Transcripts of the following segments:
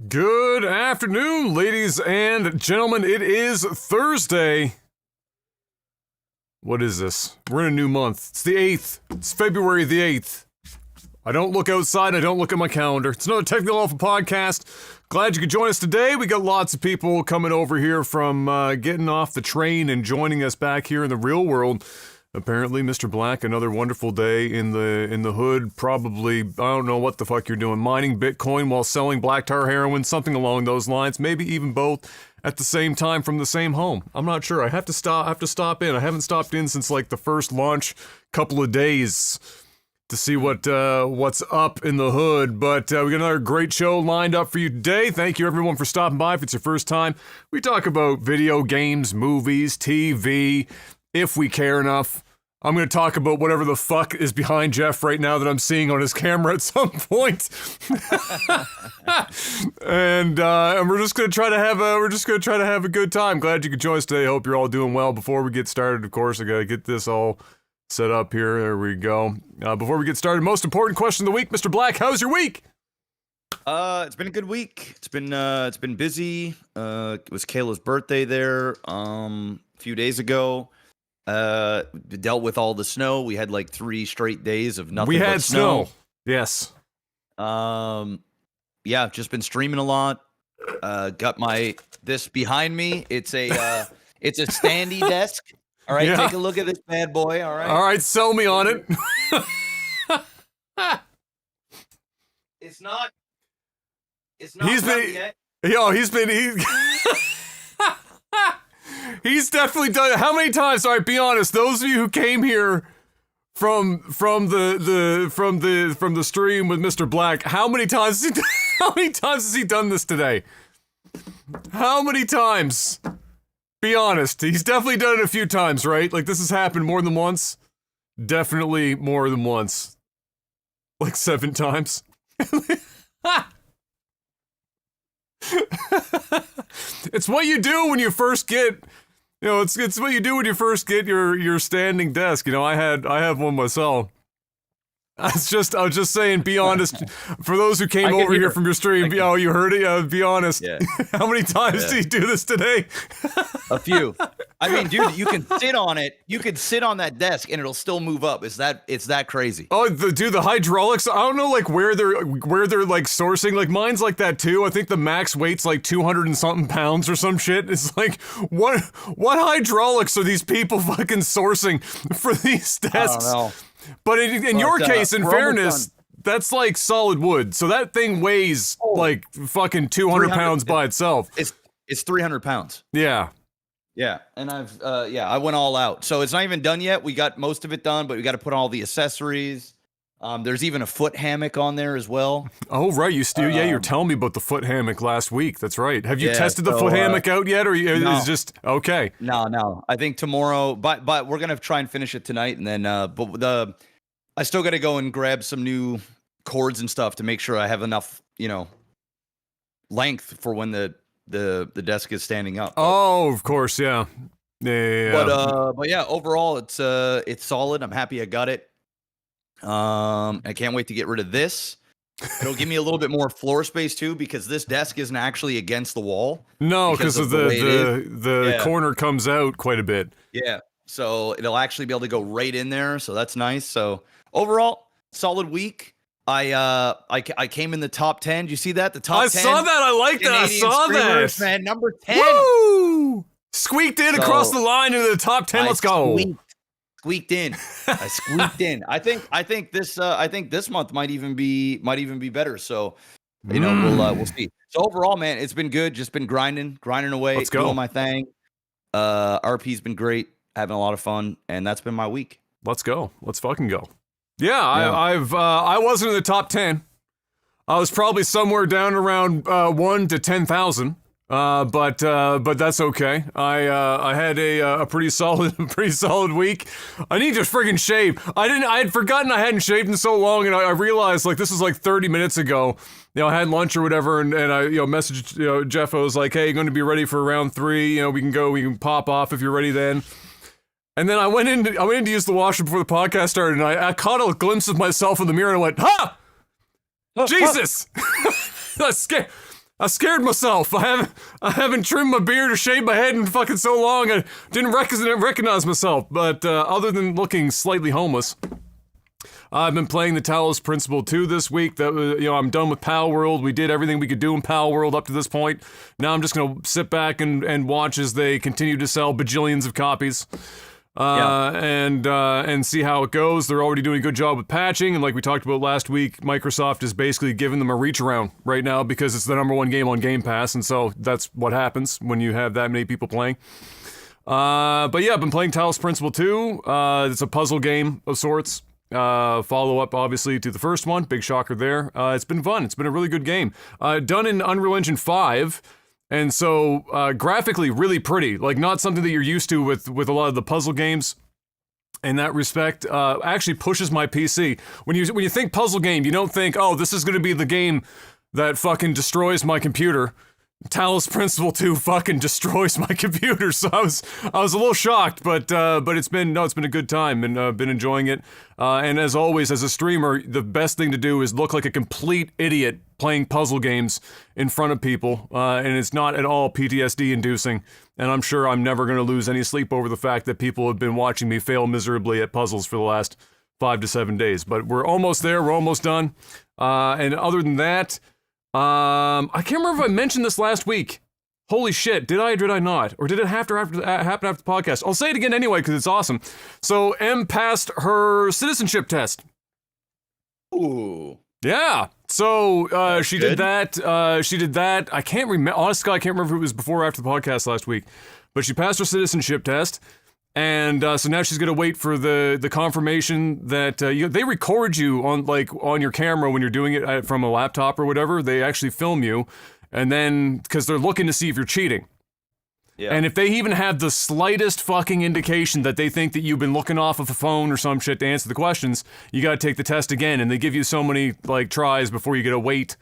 Good afternoon, ladies and gentlemen. It is Thursday. What is this? We're in a new month. It's the 8th. It's February the 8th. I don't look outside. I don't look at my calendar. It's another Technical Alpha podcast. Glad you could join us today. We got lots of people coming over here from getting off the train and joining us back here in the real world. Apparently, Mr. Black, another wonderful day in the hood. Probably, I don't know what the fuck you're doing. Mining Bitcoin while selling black tar heroin, something along those lines. Maybe even both at the same time from the same home. I'm not sure. I have to stop in. I haven't stopped in since like the first launch couple of days to see what's up in the hood. But we got another great show lined up for you today. Thank you everyone for stopping by. If it's your first time, we talk about video games, movies, TV, if we care enough. I'm going to talk about whatever the fuck is behind Jeff right now that I'm seeing on his camera at some point. and we're just going to try to have a good time. Glad you could join us today. Hope you're all doing well. Before we get started, of course, I got to get this all set up here. There we go. Before we get started, most important question of the week, Mr. Black, how's your week? It's been a good week. It's been busy. It was Kayla's birthday there a few days ago. Dealt with all the snow. We had like 3 straight days of nothing. We had snow. Yes. Yeah, just been streaming a lot. Got this behind me. It's a standy desk. All right, Take a look at this bad boy. All right, sell me on it. It's not. He's definitely done it. How many times? All right, be honest. Those of you who came here from the stream with Mr. Black, how many times has he done this today? How many times? Be honest. He's definitely done it a few times, right? Like this has happened more than once. Definitely more than once. Like 7 times. It's what you do when you first get, it's what you do when you first get your standing desk. I have one myself. I was just saying, be honest. For those who came over here from your stream, you heard it. Be honest. Yeah. How many times did you do this today? A few. I mean, dude, you can sit on it. You can sit on that desk and it'll still move up. It's that crazy. Oh, the hydraulics. I don't know, like where they're like sourcing. Like mine's like that too. I think the max weight's like 200 and something pounds or some shit. It's like what hydraulics are these people fucking sourcing for these desks? I don't know. But in your case, in fairness, that's like solid wood. So that thing weighs like fucking 200 pounds by itself. It's 300 pounds. Yeah. Yeah. And I went all out. So it's not even done yet. We got most of it done, but we got to put all the accessories. There's even a foot hammock on there as well. Oh, right. You were telling me about the foot hammock last week. That's right. Have you tested the foot hammock out yet? Or is just okay? No. I think tomorrow, but we're going to try and finish it tonight. And then, I still got to go and grab some new cords and stuff to make sure I have enough, length for when the desk is standing up. Oh, of course. Yeah. Yeah. But yeah, overall it's solid. I'm happy I got it. I can't wait to get rid of this. It'll give me a little bit more floor space too, because this desk isn't actually against the wall. No, because of the corner comes out quite a bit. Yeah, so it'll actually be able to go right in there. So that's nice. So overall, solid week. I came in the top 10. Did you see that? The top 10. I saw that. I like that. I saw that. Man, number 10. Woo! Squeaked in across the line into the top 10. Let's go. Squeaked in. I squeaked in. I think this month might even be better. So, we'll see. So overall, man, it's been good. Just been grinding away. Let's go. Doing my thing. RP's been great. Having a lot of fun, and that's been my week. Let's go. Let's fucking go. Yeah, I wasn't in the top 10. I was probably somewhere down around 1 to 10,000. But that's okay. I had a pretty solid week. I need to friggin' shave. I had forgotten I hadn't shaved in so long, and I realized like this was like 30 minutes ago. I had lunch or whatever, and I messaged Jeff. I was like, hey, you're going to be ready for round 3. We can pop off if you're ready then. And then I went in to use the washroom before the podcast started, and I caught a glimpse of myself in the mirror, and I went, ha! Jesus! That's scary. I scared myself. I haven't trimmed my beard or shaved my head in fucking so long. I didn't recognize myself. But other than looking slightly homeless, I've been playing the Talos Principle 2 this week. That I'm done with Pal World. We did everything we could do in Pal World up to this point. Now I'm just gonna sit back and watch as they continue to sell bajillions of copies. And see how it goes. They're already doing a good job with patching, and like we talked about last week, Microsoft is basically giving them a reach around right now because it's the #1 game on Game Pass, and so that's what happens when you have that many people playing. But yeah, I've been playing Talos Principle 2. It's a puzzle game of sorts. Follow up, obviously, to the first one. Big shocker there. It's been fun. It's been a really good game. Done in Unreal Engine 5. And so, graphically, really pretty. Like, not something that you're used to with a lot of the puzzle games. In that respect, actually pushes my PC. When you think puzzle game, you don't think, oh, this is going to be the game that fucking destroys my computer. Talos Principle 2 fucking destroys my computer, so I was a little shocked, but it's been a good time, and been enjoying it. And as always, as a streamer, the best thing to do is look like a complete idiot playing puzzle games in front of people, and it's not at all PTSD inducing. And I'm sure I'm never going to lose any sleep over the fact that people have been watching me fail miserably at puzzles for the last 5 to 7 days. But we're almost there. We're almost done. And other than that. I can't remember if I mentioned this last week. Holy shit, did I or did I not? Or did it happen after the podcast? I'll say it again anyway, because it's awesome. So, M passed her citizenship test. Ooh. Yeah. So, she good. did that. She did that. I can't remember. Honestly, I can't remember if it was before or after the podcast last week. But she passed her citizenship test. And so now she's gonna wait for the confirmation that they record you on your camera when you're doing it from a laptop or whatever. They actually film you, and then because they're looking to see if you're cheating. Yeah. And if they even have the slightest fucking indication that they think that you've been looking off of a phone or some shit to answer the questions, you gotta take the test again. And they give you so many tries before you gotta wait,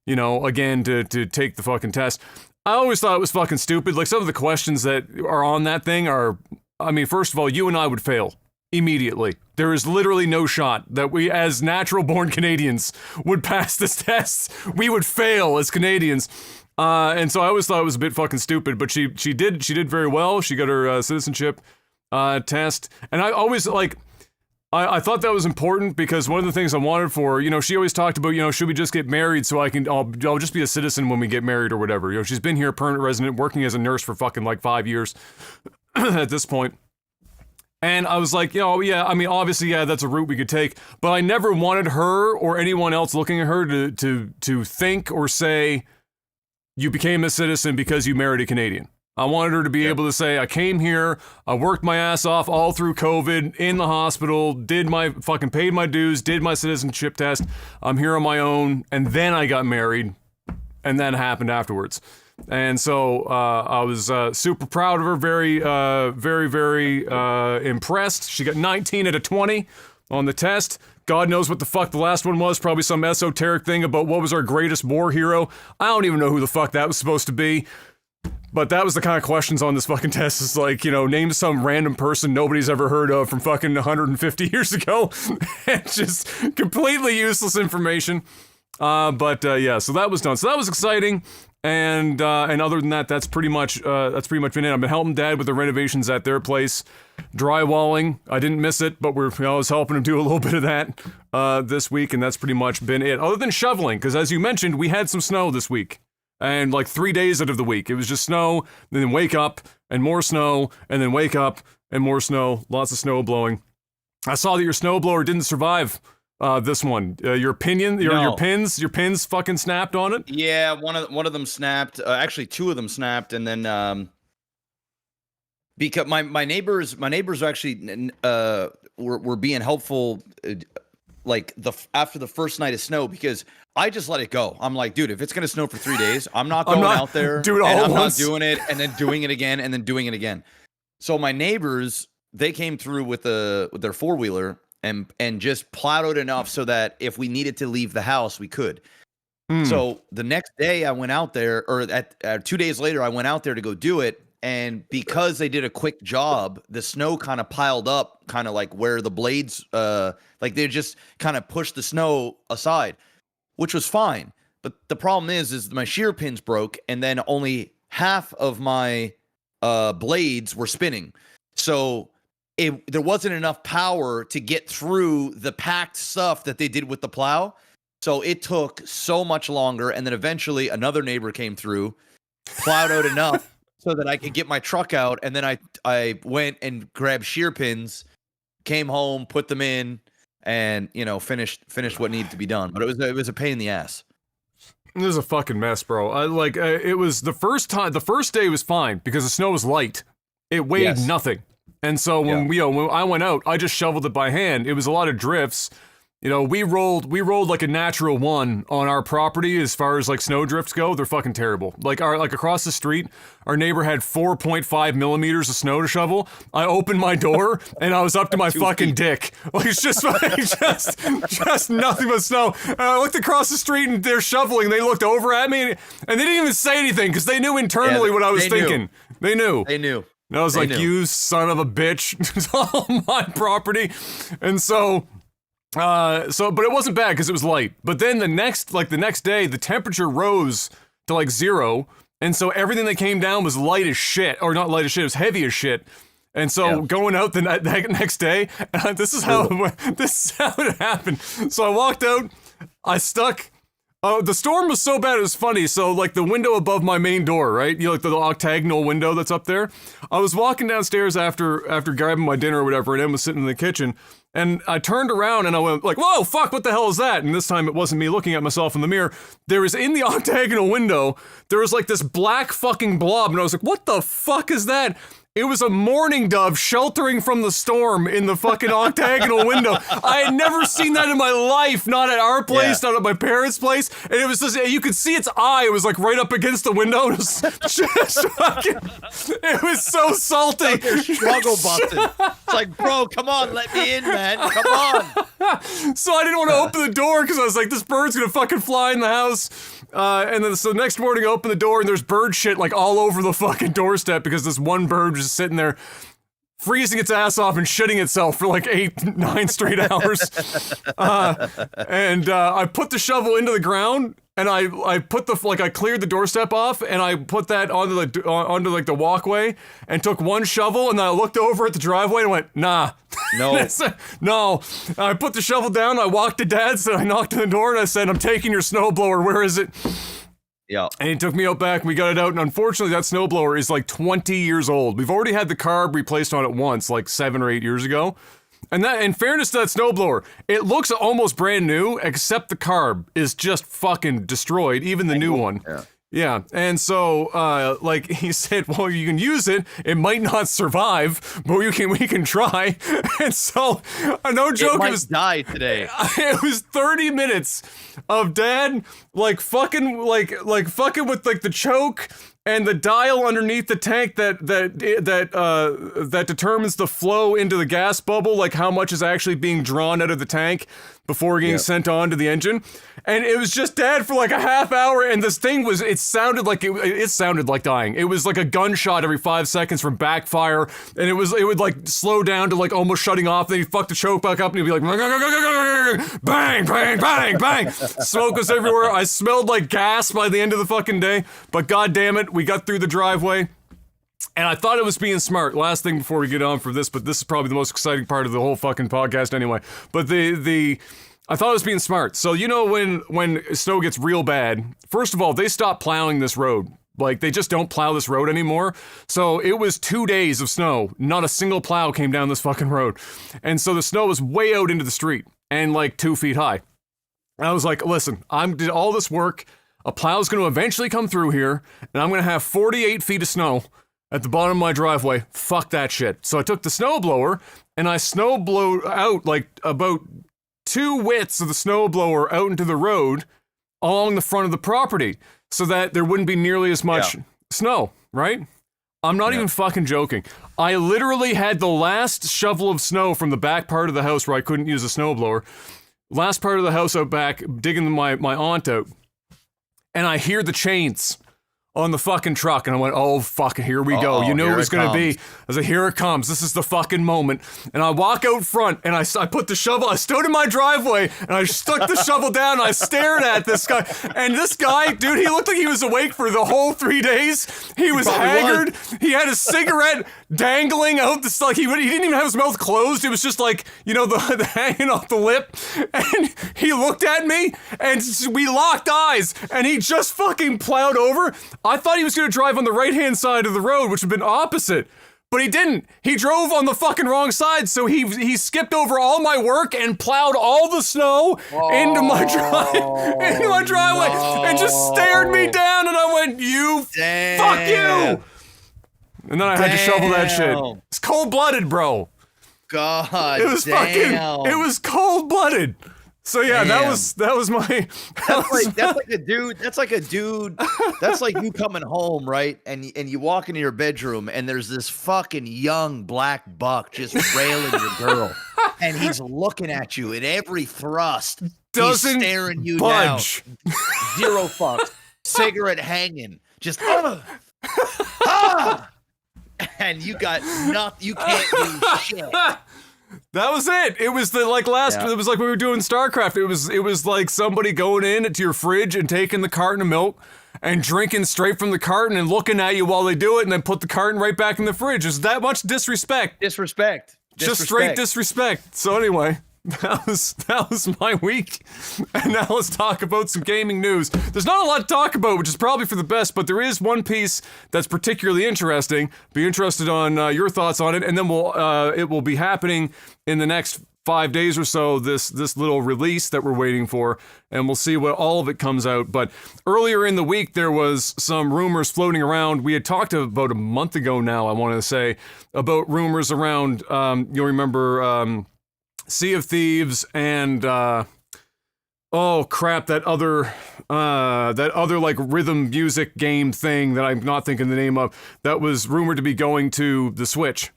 again to take the fucking test. I always thought it was fucking stupid. Like some of the questions that are on that thing are. I mean, first of all, you and I would fail immediately. There is literally no shot that we, as natural-born Canadians, would pass this test. We would fail as Canadians. And so I always thought it was a bit fucking stupid, but she did very well. She got her citizenship test. And I always, I thought that was important because one of the things I wanted for, she always talked about, should we just get married so I'll just be a citizen when we get married or whatever. She's been here, permanent resident, working as a nurse for fucking 5 years. At this point. And I was like, yeah, I mean, obviously, yeah, that's a route we could take, but I never wanted her or anyone else looking at her to think or say, you became a citizen because you married a Canadian. I wanted her to be able to say, I came here, I worked my ass off all through COVID, in the hospital, paid my dues, did my citizenship test, I'm here on my own, and then I got married, and that happened afterwards. And so I was super proud of her, very, very impressed. She got 19 out of 20 on the test. God knows what the fuck the last one was. Probably some esoteric thing about what was our greatest war hero. I don't even know who the fuck that was supposed to be. But that was the kind of questions on this fucking test. It's like, name some random person nobody's ever heard of from fucking 150 years ago. It's just completely useless information. But so that was done. So that was exciting. And other than that, that's pretty much been it. I've been helping Dad with the renovations at their place, drywalling. I didn't miss it, but I was helping him do a little bit of that this week, and that's pretty much been it. Other than shoveling, because as you mentioned, we had some snow this week, and 3 days out of the week, it was just snow, then wake up and more snow, and then wake up and more snow. Lots of snow blowing. I saw that your snowblower didn't survive. This one, your pins fucking snapped on it. Yeah, one of them snapped. Actually, two of them snapped, and then because my neighbors actually were being helpful, after the first night of snow, because I just let it go. I'm like, dude, if it's gonna snow for 3 days, I'm not going out there, do it all and at I'm once. not doing it, and then doing it again, and then doing it again. So my neighbors, they came through with their 4-wheeler. And just plowed it enough so that if we needed to leave the house, we could. So the next day I went out there, or 2 days later, I went out there to go do it. And because they did a quick job, the snow kind of piled up, kind of like where the blades, they just kind of pushed the snow aside, which was fine. But the problem is my shear pins broke, and then only half of my blades were spinning. So there wasn't enough power to get through the packed stuff that they did with the plow. So it took so much longer. And then eventually another neighbor came through, plowed out enough so that I could get my truck out. And then I went and grabbed shear pins, came home, put them in, and, you know, finished what needed to be done. But it was a pain in the ass. This is a fucking mess, bro. It was the first day was fine because the snow was light. It weighed nothing. And so when I went out, I just shoveled it by hand. It was a lot of drifts. You know, we rolled like a natural one on our property as far as like snow drifts go. They're fucking terrible. Like across the street, our neighbor had 4.5 millimeters of snow to shovel. I opened my door and I was up to my fucking dick. Like it's just nothing but snow. And I looked across the street and they're shoveling. They looked over at me and they didn't even say anything because they knew internally what I was thinking. They knew. And I was like, you son of a bitch. It's all my property. And so, but it wasn't bad because it was light. But then the next day, the temperature rose to like 0. And so everything that came down was light as shit. Or not light as shit, it was heavy as shit. And so going out the next day, this is how it happened. So I walked out, I stuck... the storm was so bad it was funny. So like the window above my main door, right? You know, like the octagonal window that's up there. I was walking downstairs after grabbing my dinner or whatever, and Em was sitting in the kitchen, and I turned around and I went like, "Whoa, fuck! What the hell is that?" And this time it wasn't me looking at myself in the mirror. There was in the octagonal window, there was like this black fucking blob, and I was like, "What the fuck is that?" It was a mourning dove sheltering from the storm in the fucking octagonal window. I had never seen that in my life, not at our place, not at my parents' place. And it was just, you could see its eye. It was like right up against the window. It was just fucking, it was so salty. Like they're struggle busting. It's like, bro, come on, let me in, man. Come on. So I didn't want to open the door because I was like, this bird's going to fucking fly in the house. And then so the next morning I open the door and there's bird shit like all over the fucking doorstep because this one bird was just sitting there freezing its ass off and shitting itself for like 8-9 straight hours. I put the shovel into the ground and I put I cleared the doorstep off and I put that onto the walkway and took one shovel and then I looked over at the driveway and went, nah. No. No. I put the shovel down, I walked to Dad's and I knocked on the door and I said, "I'm taking your snowblower, where is it?" Yeah. And he took me out back and we got it out, and unfortunately that snowblower is like 20 years old. We've already had the carb replaced on it once, like 7 or 8 years ago. And that, in fairness to that snowblower, it looks almost brand new, except the carb is just fucking destroyed, even the new one. Yeah, and so, like, he said, well, you can use it, it might not survive, but we can try. And so, no joke, it might die today. It was 30 minutes of Dad, like, fucking with, like, the choke and the dial underneath the tank that determines the flow into the gas bubble, like how much is actually being drawn out of the tank before getting sent on to the engine. And it was just Dad for like a half hour, and this thing was, it sounded like dying. It was like a gunshot every 5 seconds from backfire, and it would like slow down to like almost shutting off, then he'd fuck the choke back up and he'd be like bang, bang, bang, bang. Smoke was everywhere. I smelled like gas by the end of the fucking day, but god damn it, we got through the driveway. And I thought it was being smart. Last thing before we get on for this, but this is probably the most exciting part of the whole fucking podcast anyway. But I thought it was being smart. So you know when snow gets real bad, first of all, they stopped plowing this road. Like, they just don't plow this road anymore. So it was 2 days of snow. Not a single plow came down this fucking road. And so the snow was way out into the street and like 2 feet high. And I was like, listen, I did all this work. A plow's going to eventually come through here, and I'm going to have 48 feet of snow at the bottom of my driveway. Fuck that shit. So I took the snowblower and I snowblowed out like about 2 widths of the snowblower out into the road along the front of the property so that there wouldn't be nearly as much snow, right? I'm not even fucking joking. I literally had the last shovel of snow from the back part of the house where I couldn't use a snowblower. Last part of the house out back, digging my aunt out. And I hear the chains on the fucking truck, and I went, oh, fuck, here we go. You knew it was going to be. I was like, here it comes. This is the fucking moment. And I walk out front, and I put the shovel, I stood in my driveway, and I stuck the shovel down, and I stared at this guy. And this guy, dude, he looked like he was awake for the whole 3 days. He was haggard. He had a cigarette dangling out the like he didn't even have his mouth closed. It was just like, you know, the hanging off the lip. And he looked at me, and we locked eyes, and he just fucking plowed over. I thought he was going to drive on the right-hand side of the road, which would have been opposite. But he didn't. He drove on the fucking wrong side, so he skipped over all my work and plowed all the snow into my driveway and just stared me down, and I went, you fuck you! And then I had to shovel that shit. It's cold-blooded, bro. God, it was it was cold-blooded. So yeah, that was my. That's like a dude. That's like you coming home, right? And you walk into your bedroom, and there's this fucking young black buck just railing your girl, and he's looking at you in every thrust. He's staring you budge. down. Zero fucks. Cigarette hanging. Just and you got nothing. You can't do shit. That was it. It was the it was like we were doing StarCraft. It was like somebody going into your fridge and taking the carton of milk and drinking straight from the carton and looking at you while they do it, and then put the carton right back in the fridge. It's that much disrespect. Just straight disrespect. So anyway, that was my week. And now let's talk about some gaming news. There's not a lot to talk about, which is probably for the best, but there is one piece that's particularly interesting. Be interested on your thoughts on it, and then it will be happening in the next 5 days or so, this little release that we're waiting for, and we'll see what all of it comes out. But earlier in the week, there was some rumors floating around. We had talked about a month ago now, I want to say, about rumors around, you'll remember, Sea of Thieves and oh crap, that other like rhythm music game thing that I'm not thinking the name of, that was rumored to be going to the Switch.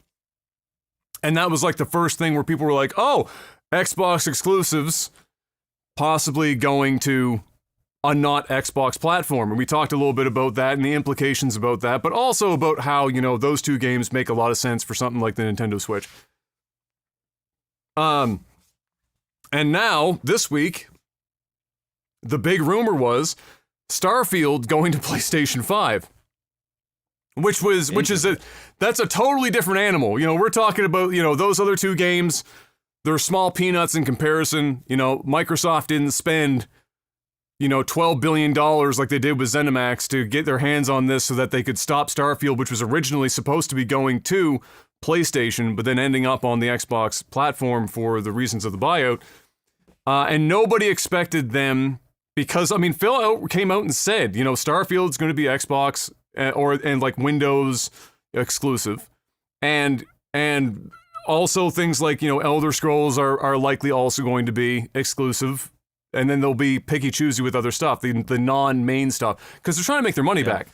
And that was like the first thing where people were like, oh, Xbox exclusives possibly going to a not Xbox platform. And we talked a little bit about that and the implications about that, but also about how, you know, those two games make a lot of sense for something like the Nintendo Switch. And now, this week, the big rumor was Starfield going to PlayStation 5. That's a totally different animal. You know, we're talking about, you know, those other two games, they're small peanuts in comparison. You know, Microsoft didn't spend, you know, $12 billion like they did with ZeniMax to get their hands on this so that they could stop Starfield, which was originally supposed to be going to PlayStation, but then ending up on the Xbox platform for the reasons of the buyout. And nobody expected them, because, I mean, Phil came out and said, you know, Starfield's going to be Xbox and like Windows exclusive. And also things like, you know, Elder Scrolls are likely also going to be exclusive. And then they'll be picky choosy with other stuff, the non-main stuff, because they're trying to make their money back.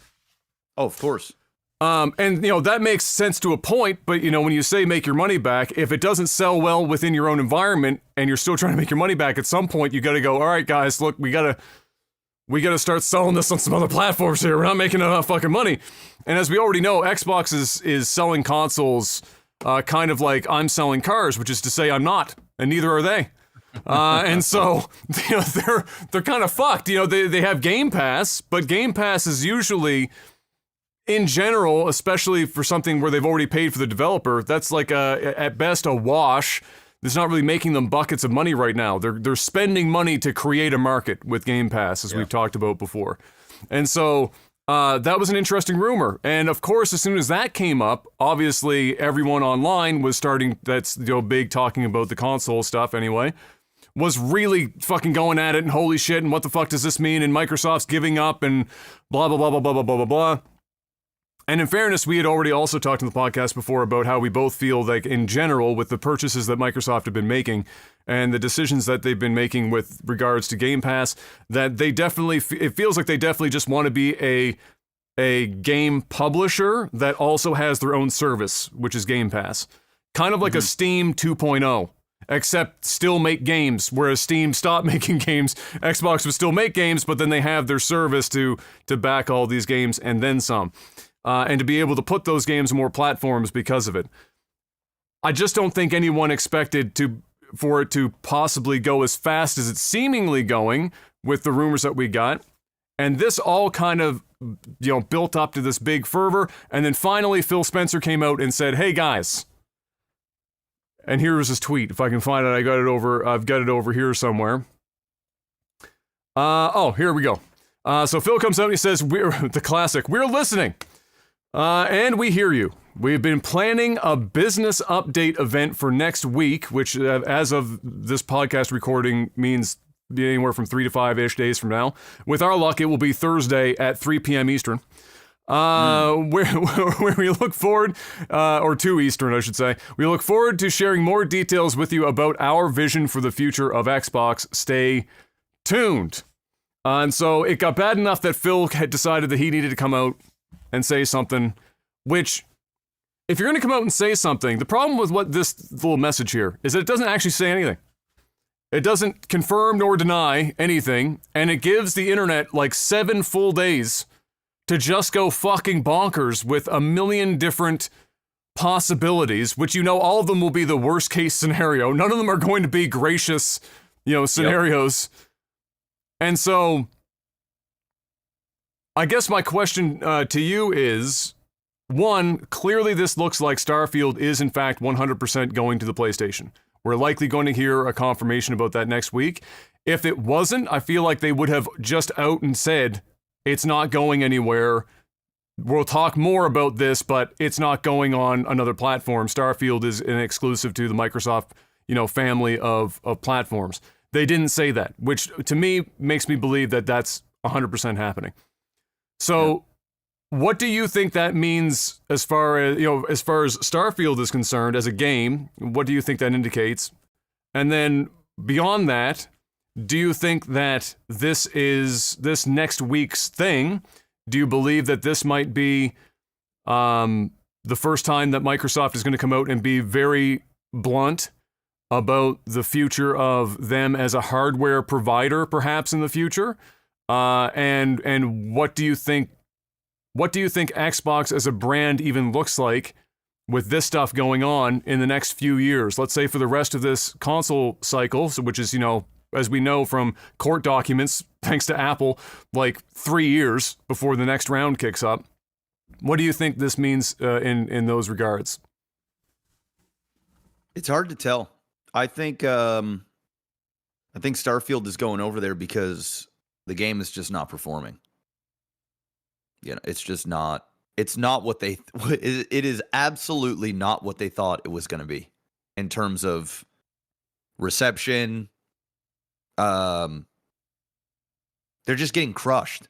Oh, of course. And, you know, that makes sense to a point, but, you know, when you say make your money back, if it doesn't sell well within your own environment and you're still trying to make your money back, at some point you got to go, all right, guys, look, we got to start selling this on some other platforms here. We're not making enough fucking money. And as we already know, Xbox is selling consoles kind of like I'm selling cars, which is to say I'm not, and neither are they. And so, you know, they're kind of fucked. You know, they have Game Pass, but Game Pass is usually, in general, especially for something where they've already paid for the developer, that's like at best a wash. It's not really making them buckets of money right now. They're spending money to create a market with Game Pass, as we've talked about before. And so that was an interesting rumor. And of course, as soon as that came up, obviously everyone online was starting, that's, you know, big talking about the console stuff anyway, was really fucking going at it and holy shit and what the fuck does this mean, and Microsoft's giving up and blah, blah, blah, blah, blah, blah, blah, blah, blah. And in fairness, we had already also talked in the podcast before about how we both feel like, in general, with the purchases that Microsoft have been making and the decisions that they've been making with regards to Game Pass, that they definitely, it feels like they definitely just want to be a game publisher that also has their own service, which is Game Pass. Kind of like a Steam 2.0. except still make games. Whereas Steam stopped making games, Xbox would still make games, but then they have their service to back all these games and then some. And to be able to put those games on more platforms because of it. I just don't think anyone expected for it to possibly go as fast as it's seemingly going with the rumors that we got. And this all kind of, built up to this big fervor. And then finally Phil Spencer came out and said, "Hey guys." And here was his tweet. If I can find it, I've got it over here somewhere. Here we go. So Phil comes out and he says, "We're the classic. We're listening. And we hear you. We've been planning a business update event for next week," which as of this podcast recording means anywhere from 3 to 5-ish days from now. With our luck, it will be Thursday at 3 p.m. Eastern. Where we look forward, or 2 Eastern, I should say. We look forward to sharing more details with you about our vision for the future of Xbox. Stay tuned. And so it got bad enough that Phil had decided that he needed to come out and say something, which, if you're going to come out and say something, the problem with what this little message here is that it doesn't actually say anything. It doesn't confirm nor deny anything, and it gives the internet like 7 full days to just go fucking bonkers with a million different possibilities, which all of them will be the worst case scenario. None of them are going to be gracious, scenarios. Yep. And so I guess my question to you is, one, clearly this looks like Starfield is in fact 100% going to the PlayStation. We're likely going to hear a confirmation about that next week. If it wasn't, I feel like they would have just out and said, it's not going anywhere. We'll talk more about this, but it's not going on another platform. Starfield is an exclusive to the Microsoft, family of platforms. They didn't say that, which to me makes me believe that that's 100% happening. So what do you think that means as far as Starfield is concerned as a game? What do you think that indicates? And then beyond that, do you think that this next week's thing? Do you believe that this might be the first time that Microsoft is going to come out and be very blunt about the future of them as a hardware provider, perhaps in the future? And what do you think? What do you think Xbox as a brand even looks like with this stuff going on in the next few years? Let's say for the rest of this console cycle, which is, as we know from court documents, thanks to Apple, like 3 years before the next round kicks up. What do you think this means in those regards? It's hard to tell. I think Starfield is going over there because the game is just not performing. It's just not. It's not what they. It is absolutely not what they thought it was going to be in terms of reception. They're just getting crushed.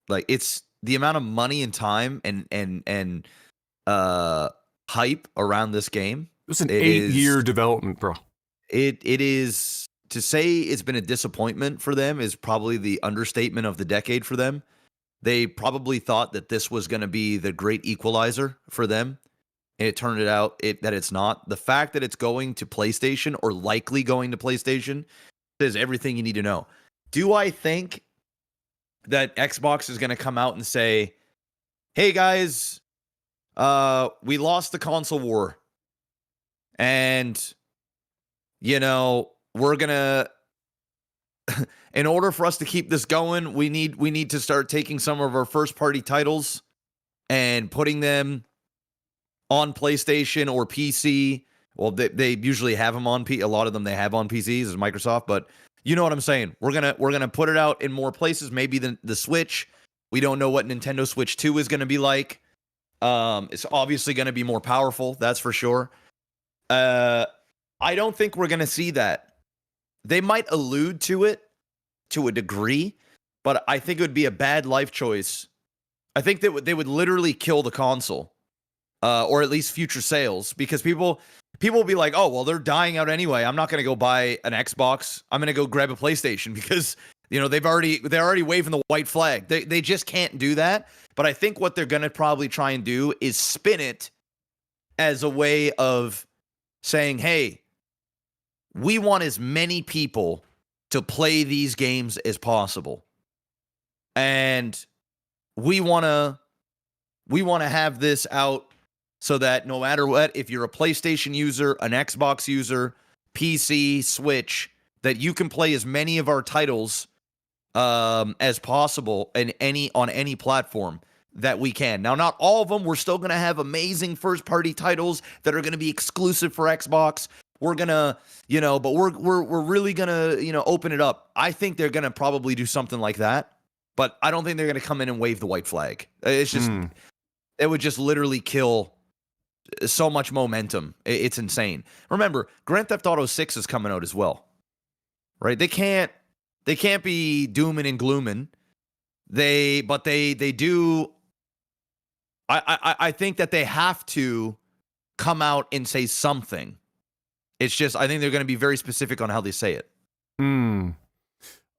Like, it's the amount of money and time and hype around this game. It was an 8-year development, bro. It is, to say it's been a disappointment for them is probably the understatement of the decade for them. They probably thought that this was going to be the great equalizer for them, and it turned out that it's not. The fact that it's going to PlayStation, or likely going to PlayStation, says everything you need to know. Do I think that Xbox is going to come out and say, "Hey guys, we lost the console war, and we're gonna." In order for us to keep this going, we need to start taking some of our first-party titles and putting them on PlayStation or PC. Well, they usually have them on a lot of them they have on PCs as Microsoft, but you know what I'm saying. We're gonna put it out in more places. Maybe the Switch. We don't know what Nintendo Switch 2 is going to be like. It's obviously going to be more powerful. That's for sure. I don't think we're going to see that. They might allude to it to a degree, but I think it would be a bad life choice. I think that they would literally kill the console, or at least future sales, because people will be like, "Oh, well, they're dying out anyway. I'm not going to go buy an Xbox. I'm going to go grab a PlayStation," because they're already waving the white flag. They just can't do that. But I think what they're going to probably try and do is spin it as a way of saying, "Hey, we want as many people to play these games as possible. And we want to have this out so that no matter what, if you're a PlayStation user, an Xbox user, PC, Switch, that you can play as many of our titles as possible on any platform that we can. Now, not all of them. We're still going to have amazing first-party titles that are going to be exclusive for Xbox. We're going to, but we're really going to, open it up. I think they're going to probably do something like that, but I don't think they're going to come in and wave the white flag. It's just, it would just literally kill so much momentum. It's insane. Remember, Grand Theft Auto 6 is coming out as well, right? They can't be dooming and glooming. They do. I think that they have to come out and say something. It's just, I think they're going to be very specific on how they say it.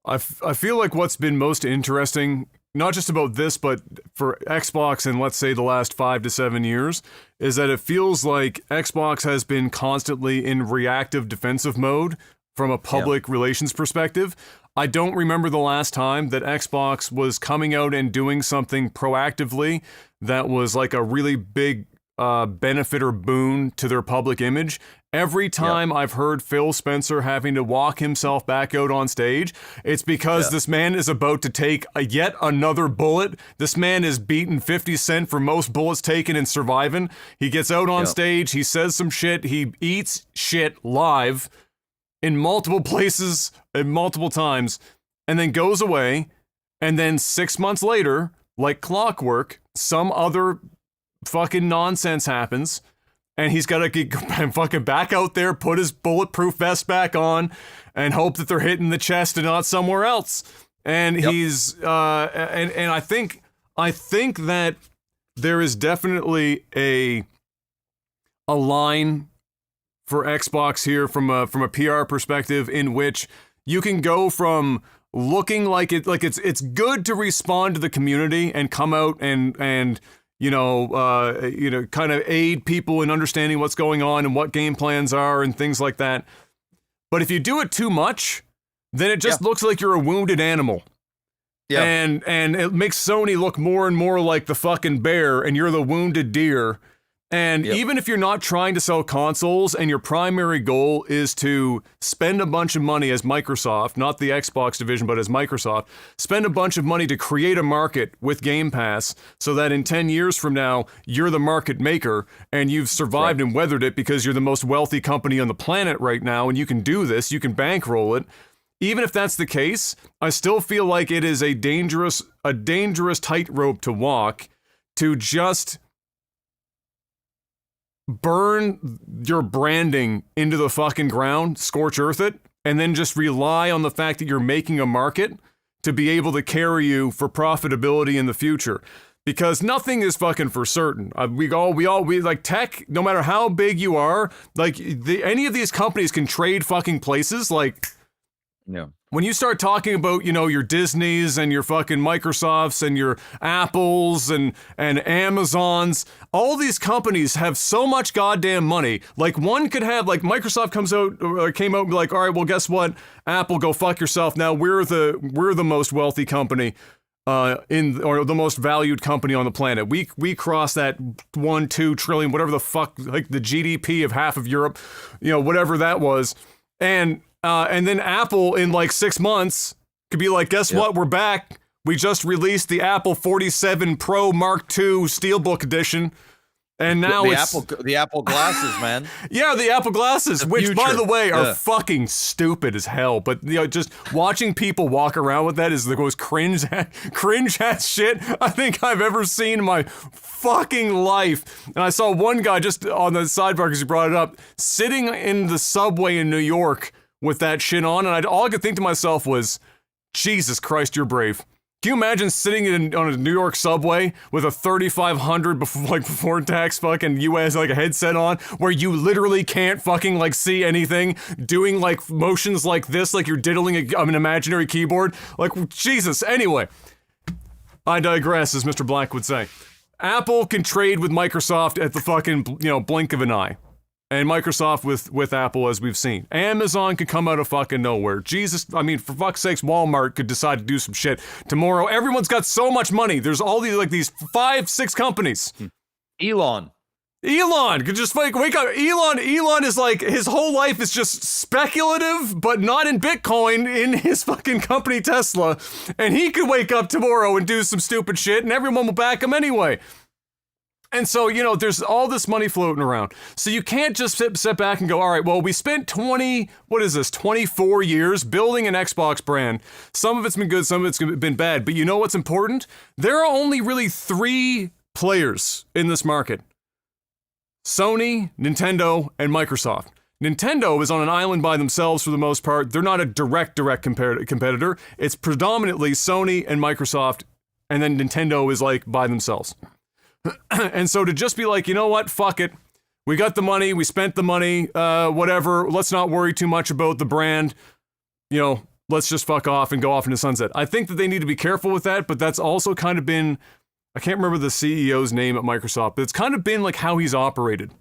I feel like what's been most interesting, not just about this, but for Xbox in, let's say, the last 5 to 7 years, is that it feels like Xbox has been constantly in reactive defensive mode from a public relations perspective. I don't remember the last time that Xbox was coming out and doing something proactively that was like a really big benefit or boon to their public image. Every time I've heard Phil Spencer having to walk himself back out on stage, it's because this man is about to take yet another bullet. This man is beaten 50 Cent for most bullets taken in surviving. He gets out on stage, he says some shit, he eats shit live in multiple places and multiple times, and then goes away, and then 6 months later, like clockwork, some other fucking nonsense happens, and he's got to get fucking back out there, put his bulletproof vest back on, and hope that they're hitting the chest and not somewhere else. And he's and I think that there is definitely a line for Xbox here from a PR perspective, in which you can go from looking like it's good to respond to the community and come out and kind of aid people in understanding what's going on and what game plans are and things like that. But if you do it too much, then it just looks like you're a wounded animal. Yeah. And it makes Sony look more and more like the fucking bear, and you're the wounded deer. And even if you're not trying to sell consoles and your primary goal is to spend a bunch of money as Microsoft, not the Xbox division, but as Microsoft, spend a bunch of money to create a market with Game Pass so that in 10 years from now, you're the market maker and you've survived and weathered it because you're the most wealthy company on the planet right now and you can do this, you can bankroll it. Even if that's the case, I still feel like it is a dangerous tightrope to walk to just burn your branding into the fucking ground, scorch earth it, and then just rely on the fact that you're making a market to be able to carry you for profitability in the future. Because nothing is fucking for certain. We like tech, no matter how big you are, like any of these companies can trade fucking places. Like, when you start talking about, your Disneys and your fucking Microsofts and your Apples and Amazons, all these companies have so much goddamn money. Like, one could have, like, Microsoft came out and be like, all right, well, guess what? Apple, go fuck yourself. Now we're the most wealthy company or the most valued company on the planet. We cross that 1-2 trillion, whatever the fuck, like the GDP of half of Europe, whatever that was. And then Apple in like 6 months could be like, guess what? We're back. We just released the Apple 47 Pro Mark II Steelbook Edition. And now the Apple glasses, man. Yeah, the Apple glasses, which by the way are fucking stupid as hell. But just watching people walk around with that is the most cringe ass shit I think I've ever seen in my fucking life. And I saw one guy just on the sidebar because he brought it up, sitting in the subway in New York with that shit on, and all I could think to myself was, Jesus Christ, you're brave. Can you imagine sitting on a New York subway with a 3500 before tax fucking US like a headset on, where you literally can't fucking like see anything, doing like motions like this, like you're diddling an imaginary keyboard? Like, Jesus. Anyway, I digress, as Mr. Black would say. Apple can trade with Microsoft at the fucking blink of an eye. And Microsoft with Apple, as we've seen. Amazon could come out of fucking nowhere. Jesus, I mean, for fuck's sakes, Walmart could decide to do some shit tomorrow. Everyone's got so much money. There's all these, like, these 5-6 companies. Elon Could just like wake up. Elon is like, his whole life is just speculative, but not in Bitcoin, in his fucking company Tesla. And he could wake up tomorrow and do some stupid shit, and everyone will back him anyway. And so, you know, there's all this money floating around. So you can't just sit back and go, all right, well, we spent 24 years building an Xbox brand. Some of it's been good, some of it's been bad. But you know what's important? There are only really 3 players in this market. Sony, Nintendo, and Microsoft. Nintendo is on an island by themselves for the most part. They're not a direct competitor. It's predominantly Sony and Microsoft, and then Nintendo is like by themselves. And so to just be like, you know what, fuck it. We got the money, we spent the money, whatever. Let's not worry too much about the brand. You know, let's just fuck off and go off into sunset. I think that they need to be careful with that, but that's also kind of been, I can't remember the CEO's name at Microsoft, but it's kind of been like how he's operated.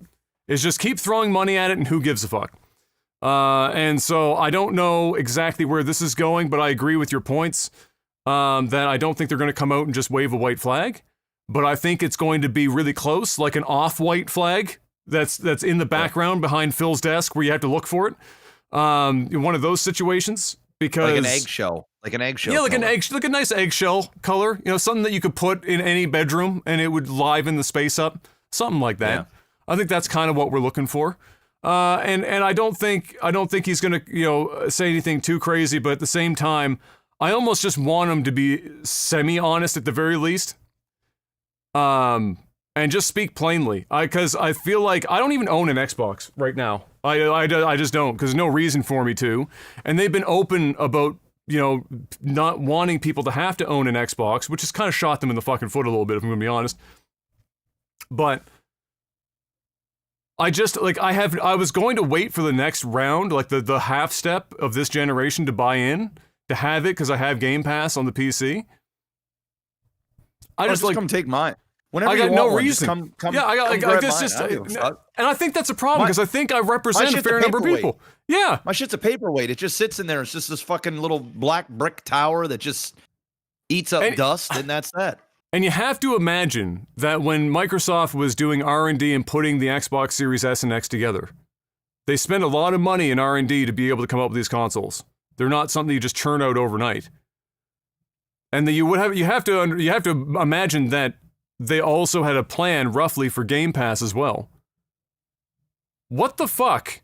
Is just keep throwing money at it and who gives a fuck. And so I don't know exactly where this is going, but I agree with your points that I don't think they're going to come out and just wave a white flag. But I think it's going to be really close, like an off-white flag that's in the background behind Phil's desk where you have to look for it. In one of those situations, because like an eggshell. Yeah, like color. Like a nice eggshell color. You know, something that you could put in any bedroom and it would liven the space up. Something like that. Yeah. I think that's kind of what we're looking for. And I don't think he's gonna, you know, say anything too crazy, but at the same time, I almost just want him to be semi-honest at the very least. And just speak plainly. Because I feel like I don't even own an Xbox right now. I just don't, because there's no reason for me to. And they've been open about, you know, not wanting people to have to own an Xbox, which has kind of shot them in the fucking foot a little bit, if I'm gonna be honest. But I just, like, I was going to wait for the next round, like the half step of this generation to buy in, to have it, because I have Game Pass on the PC. I just like come take mine. Whenever I got you no want one, reason. Come, yeah, I got like this just, and I think that's a problem because I think I represent a fair number of people. Yeah, my shit's a paperweight. It just sits in there. It's just this fucking little black brick tower that just eats up dust, and that's that. And you have to imagine that when Microsoft was doing R&D and putting the Xbox Series S and X together, they spent a lot of money in R&D to be able to come up with these consoles. They're not something you just churn out overnight. And then you have to imagine that they also had a plan roughly for Game Pass as well. What the fuck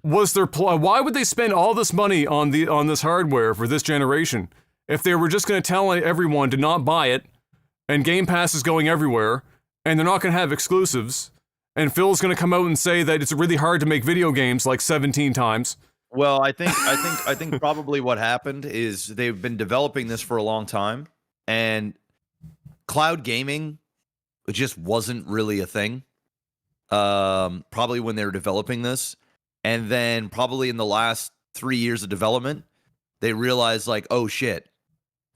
was their plan? Why would they spend all this money on this hardware for this generation if they were just going to tell everyone to not buy it, and Game Pass is going everywhere, and they're not going to have exclusives, and Phil's going to come out and say that it's really hard to make video games like 17 times? Well, I think probably what happened is they've been developing this for a long time, and cloud gaming just wasn't really a thing. Probably when they were developing this, and then probably in the last 3 years of development, they realized like, oh shit,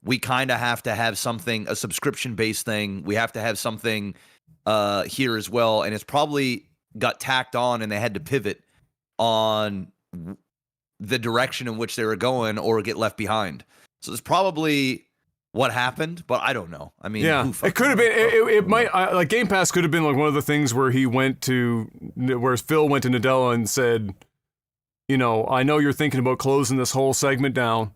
we kind of have to have something, a subscription-based thing. We have to have something here as well, and it's probably got tacked on, and they had to pivot on the direction in which they were going or get left behind. So it's probably what happened, but I don't know. I mean, yeah, it could have been. It might like Game Pass could have been like one of the things where Phil went to Nadella and said, you know, I know you're thinking about closing this whole segment down,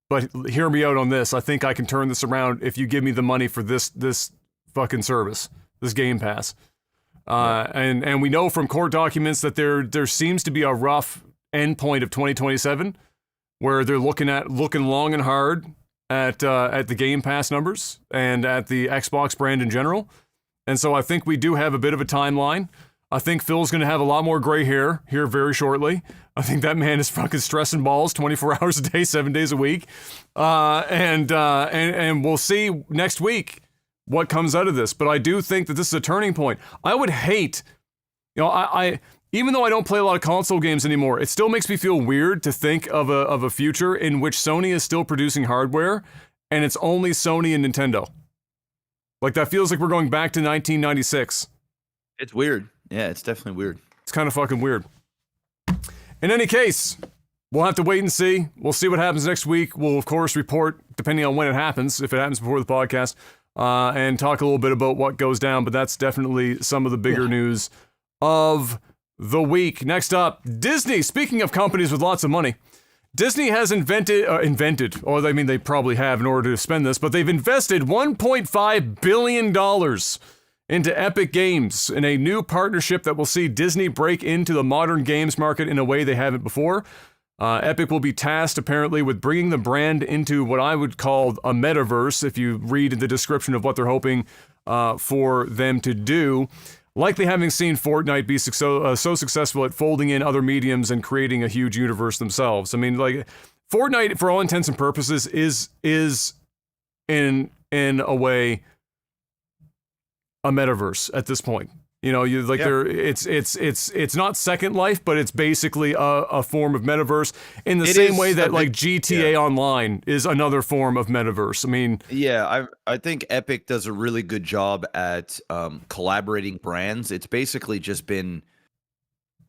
but hear me out on this. I think I can turn this around if you give me the money for this fucking service, this Game Pass. And we know from court documents that there seems to be a rough endpoint of 2027 where they're looking long and hard at the Game Pass numbers and at the Xbox brand in general. And so I think we do have a bit of a timeline. I think Phil's going to have a lot more gray hair here very shortly. I think that man is fucking stressing balls 24 hours a day, 7 days a week. And we'll see next week what comes out of this. But I do think that this is a turning point. I would hate, you know, I even though I don't play a lot of console games anymore, it still makes me feel weird to think of a future in which Sony is still producing hardware and it's only Sony and Nintendo. Like, that feels like we're going back to 1996. It's weird. Yeah, it's definitely weird. It's kind of fucking weird. In any case, we'll have to wait and see. We'll see what happens next week. We'll, of course, report, depending on when it happens, if it happens before the podcast, and talk a little bit about what goes down. But that's definitely some of the bigger news of the week. Next up, Disney. Speaking of companies with lots of money, Disney has invented, or I mean, they probably have in order to spend this, but they've invested $1.5 billion into Epic Games in a new partnership that will see Disney break into the modern games market in a way they haven't before. Epic will be tasked, apparently, with bringing the brand into what I would call a metaverse, if you read the description of what they're hoping for them to do. Likely having seen Fortnite be so successful at folding in other mediums and creating a huge universe themselves. I mean, like, Fortnite, for all intents and purposes, is in a way a metaverse at this point. You know, you like it's not Second Life, but it's basically a form of metaverse in the same way that like GTA Online is another form of metaverse. I mean, I think Epic does a really good job at collaborating brands. It's basically just been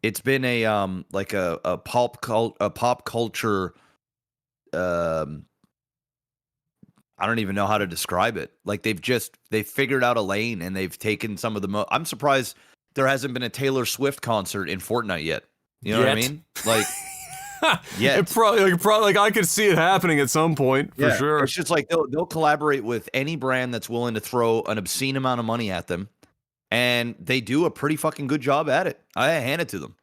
a like a pop culture I don't even know how to describe it. Like they've figured out a lane and they've taken some of the I'm surprised there hasn't been a Taylor Swift concert in Fortnite yet. You know what I mean? Like, yeah. It probably like I could see it happening at some point for sure. It's just like they'll collaborate with any brand that's willing to throw an obscene amount of money at them, and they do a pretty fucking good job at it. I hand it to them.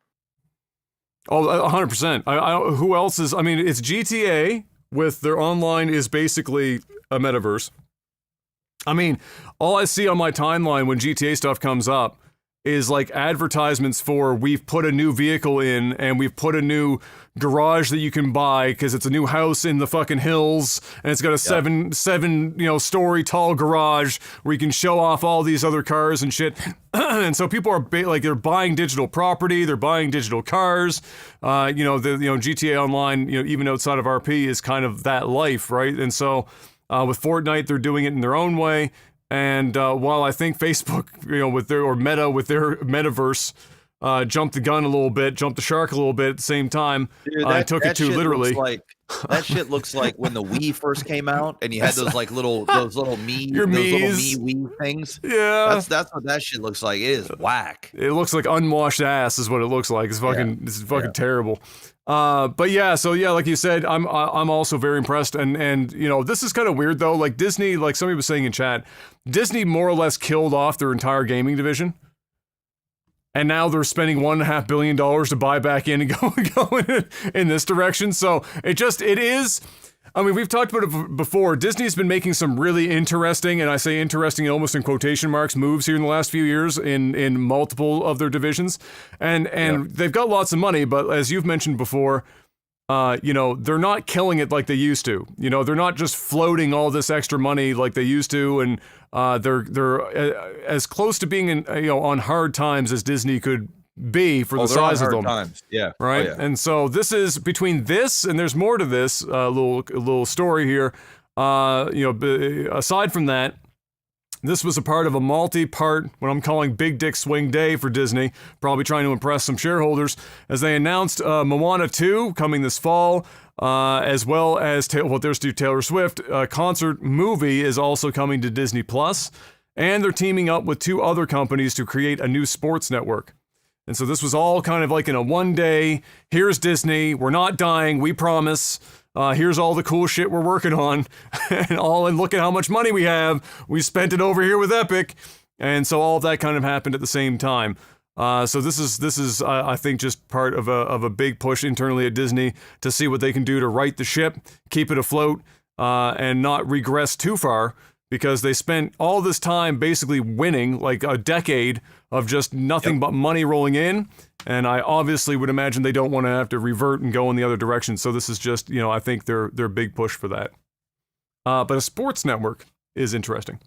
Oh, 100%. Who else is? I mean, it's GTA with their online is basically a metaverse. I mean, all I see on my timeline when GTA stuff comes up is like advertisements for we've put a new vehicle in and we've put a new garage that you can buy because it's a new house in the fucking hills and it's got a seven story tall garage where you can show off all these other cars and shit. And so people are like they're buying digital property, they're buying digital cars. GTA Online, even outside of RP is kind of that life, right? And so with Fortnite, they're doing it in their own way. And while I think Facebook, with their metaverse, jumped the gun a little bit, jumped the shark a little bit at the same time, I took it too literally. That shit looks like when the Wii first came out, and you had those little Wii things. Yeah, that's what that shit looks like. It is whack. It looks like unwashed ass, is what it looks like. It's fucking terrible. But yeah, so yeah, like you said, I'm also very impressed, and this is kind of weird though. Like Disney, like somebody was saying in chat, Disney more or less killed off their entire gaming division, and now they're spending $1.5 billion to buy back in and go in this direction. So it is. I mean, we've talked about it before. Disney's been making some really interesting, and I say interesting almost in quotation marks, moves here in the last few years in multiple of their divisions. And they've got lots of money, but as you've mentioned before, they're not killing it like they used to. They're not just floating all this extra money like they used to, and they're as close to being on hard times as Disney could be for the size of them. Times. Yeah. Right. Oh, yeah. And so this is between this and there's more to this little story here. Aside from that, this was a part of a multi-part, what I'm calling Big Dick Swing Day for Disney, probably trying to impress some shareholders, as they announced Moana 2 coming this fall, as well as there's Taylor Swift. Concert movie is also coming to Disney Plus, and they're teaming up with 2 other companies to create a new sports network. And so this was all kind of like in a one day, here's Disney, we're not dying, we promise. Here's all the cool shit we're working on, and look at how much money we have. We spent it over here with Epic, and so all of that kind of happened at the same time. So this is I think just part of a big push internally at Disney to see what they can do to right the ship, keep it afloat, and not regress too far, because they spent all this time basically winning, like a decade of just nothing but money rolling in. And I obviously would imagine they don't want to have to revert and go in the other direction. So this is just, I think their big push for that. But a sports network is interesting.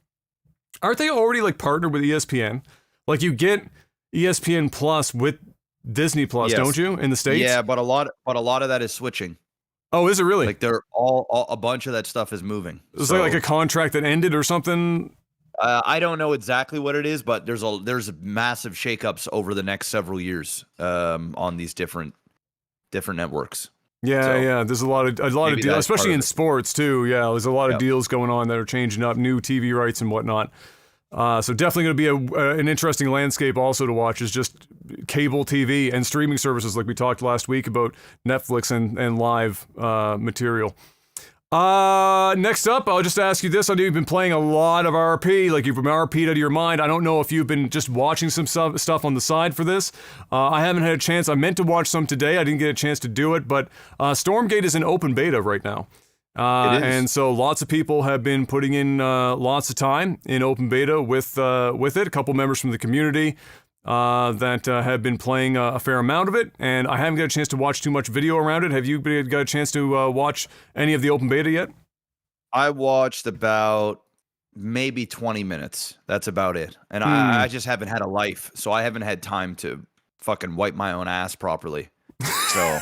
Aren't they already like partnered with ESPN? Like you get ESPN Plus with Disney Plus, don't you, in the States? Yeah, but a lot of that is switching. Oh, is it really? Like they're all a bunch of that stuff is moving. Is there like a contract that ended or something? I don't know exactly what it is, but there's massive shakeups over the next several years on these different networks. Yeah, So, yeah. There's a lot of maybe deals, that's part especially of in it. sports too. Yeah, there's a lot of Yep. deals going on that are changing up, new TV rights and whatnot. So definitely going to be an interesting landscape also to watch is just cable TV and streaming services like we talked last week about Netflix and live material. Next up, I'll just ask you this. I know you've been playing a lot of RP, like you've been RP'd out of your mind. I don't know if you've been just watching some stuff on the side for this. I haven't had a chance. I meant to watch some today. I didn't get a chance to do it, but Stormgate is in open beta right now. It is. And so lots of people have been putting in lots of time in open beta with it. A couple members from the community that have been playing a fair amount of it, and I haven't got a chance to watch too much video around it. Have you got a chance to watch any of the open beta yet? I watched about maybe 20 minutes. That's about it. And I just haven't had a life, so I haven't had time to fucking wipe my own ass properly. So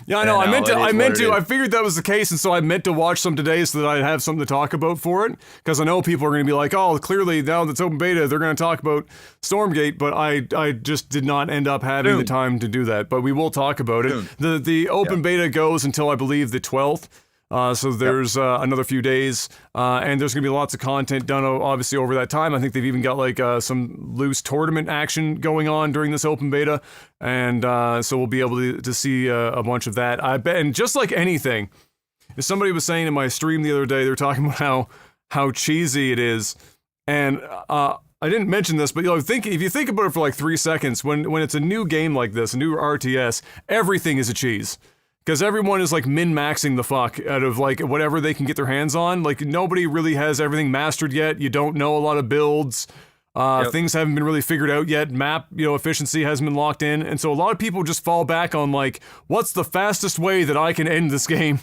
yeah, I know. I meant to. I I figured that was the case, and so I meant to watch some today so that I'd have something to talk about for it. Because I know people are going to be like, "Oh, clearly now that's open beta, they're going to talk about Stormgate." But I just did not end up having the time to do that. But we will talk about it. The open beta goes until I believe the 12th. So there's another few days, and there's going to be lots of content done, obviously, over that time. I think they've even got like some loose tournament action going on during this open beta, and so we'll be able to see a bunch of that. I bet, and just like anything, as somebody was saying in my stream the other day, they're talking about how cheesy it is, and I didn't mention this, but if you think about it for like 3 seconds, when it's a new game like this, a new RTS, everything is a cheese. Because everyone is like min-maxing the fuck out of like whatever they can get their hands on. Like nobody really has everything mastered yet. You don't know a lot of builds. Things haven't been really figured out yet. Map, efficiency hasn't been locked in. And so a lot of people just fall back on like, what's the fastest way that I can end this game?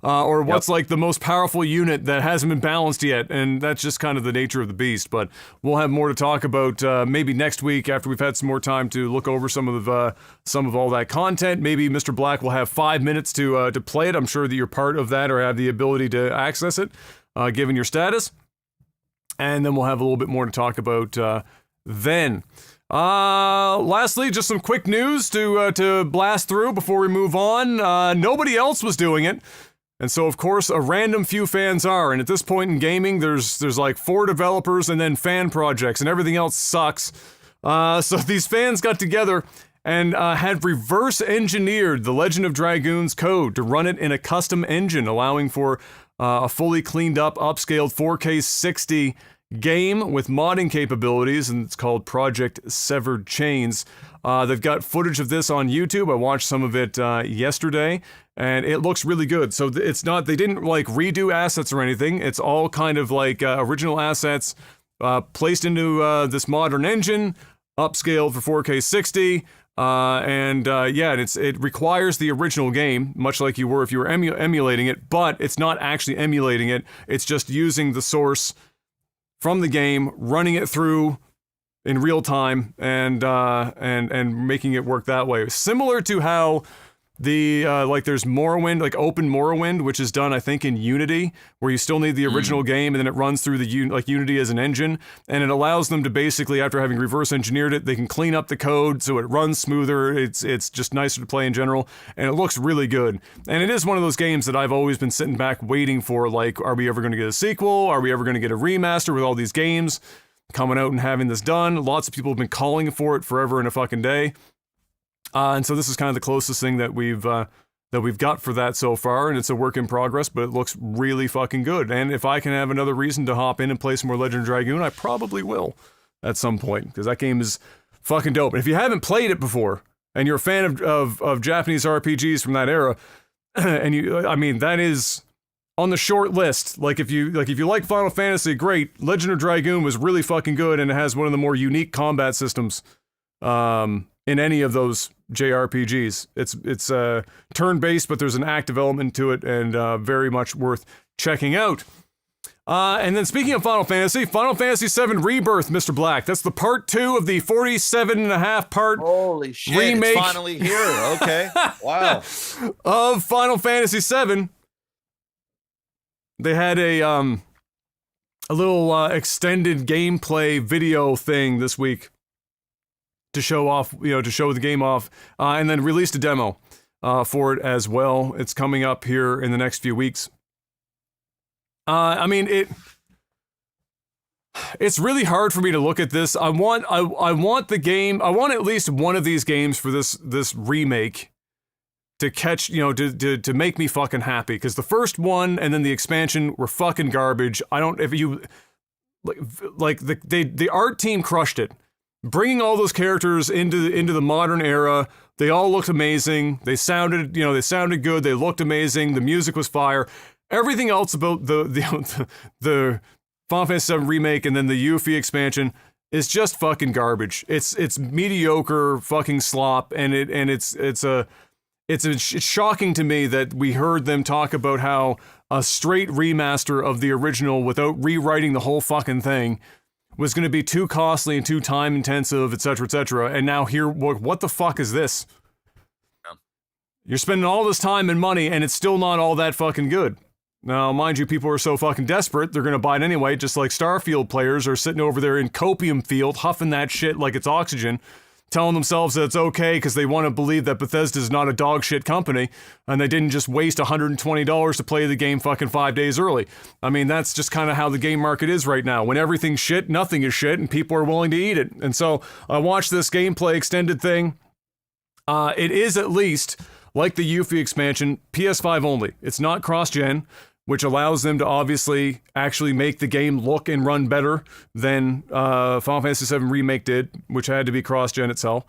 Or what's like the most powerful unit that hasn't been balanced yet? And that's just kind of the nature of the beast. But we'll have more to talk about maybe next week after we've had some more time to look over some of all that content. Maybe Mr. Black will have 5 minutes to play it. I'm sure that you're part of that or have the ability to access it, given your status. And then we'll have a little bit more to talk about then. Lastly, just some quick news to blast through before we move on. Nobody else was doing it. And so, of course, a random few fans are. And at this point in gaming, there's like 4 developers and then fan projects, and everything else sucks. So these fans got together and had reverse engineered the Legend of Dragoon's code to run it in a custom engine, allowing for a fully cleaned up, upscaled 4K 60 game with modding capabilities, and it's called Project Severed Chains. They've got footage of this on YouTube. I watched some of it yesterday, and it looks really good. So it's not, they didn't like redo assets or anything. It's all kind of like original assets placed into this modern engine, upscaled for 4K 60. It requires the original game, much like you were if you were emulating it, but it's not actually emulating it. It's just using the source from the game, running it through in real time, and making it work that way. Similar to how there's Morrowind, like Open Morrowind, which is done, I think, in Unity, where you still need the original game, and then it runs through Unity as an engine, and it allows them to basically, after having reverse engineered it, they can clean up the code so it runs smoother. It's just nicer to play in general, and it looks really good. And it is one of those games that I've always been sitting back waiting for, like, are we ever going to get a sequel? Are we ever going to get a remaster with all these games coming out and having this done? Lots of people have been calling for it forever and a fucking day. And so this is kind of the closest thing that we've got for that so far, and it's a work in progress, but it looks really fucking good. And if I can have another reason to hop in and play some more Legend of Dragoon, I probably will at some point, because that game is fucking dope. And if you haven't played it before, and you're a fan of Japanese RPGs from that era, and that is on the short list. Like if you like Final Fantasy, great. Legend of Dragoon was really fucking good, and it has one of the more unique combat systems in any of those JRPGs. It's turn-based, but there's an active element to it, and very much worth checking out. And then speaking of Final Fantasy VII Rebirth, Mr. Black. That's the part 2 of the 47.5 part Holy shit, remake. It's finally here. Okay. Wow. Of Final Fantasy VII. They had a extended gameplay video thing this week to show off, to show the game off, and then released a demo for it as well. It's coming up here in the next few weeks. I mean, it's really hard for me to look at this. I want the game. I want at least one of these games for this remake to catch, to make me fucking happy. Because the first one and then the expansion were fucking garbage. The art team crushed it, bringing all those characters into the modern era. They all looked amazing. They sounded good. They looked amazing. The music was fire. Everything else about the Final Fantasy VII Remake and then the Yuffie expansion is just fucking garbage. It's mediocre fucking slop, and it's shocking to me that we heard them talk about how a straight remaster of the original without rewriting the whole fucking thing was going to be too costly and too time intensive, etc., and now here, what the fuck is this? Yeah. You're spending all this time and money, and it's still not all that fucking good. Now, mind you, people are so fucking desperate, they're gonna buy it anyway, just like Starfield players are sitting over there in Copium Field, huffing that shit like it's oxygen, telling themselves that it's okay because they want to believe that Bethesda's not a dog shit company, and they didn't just waste $120 to play the game fucking 5 days early. I mean, that's just kind of how the game market is right now. When everything's shit, nothing is shit, and people are willing to eat it. And so, I watched this gameplay extended thing. It is at least, like the Yuffie expansion, PS5 only. It's not cross-gen, which allows them to obviously actually make the game look and run better than Final Fantasy VII Remake did, which had to be cross-gen itself.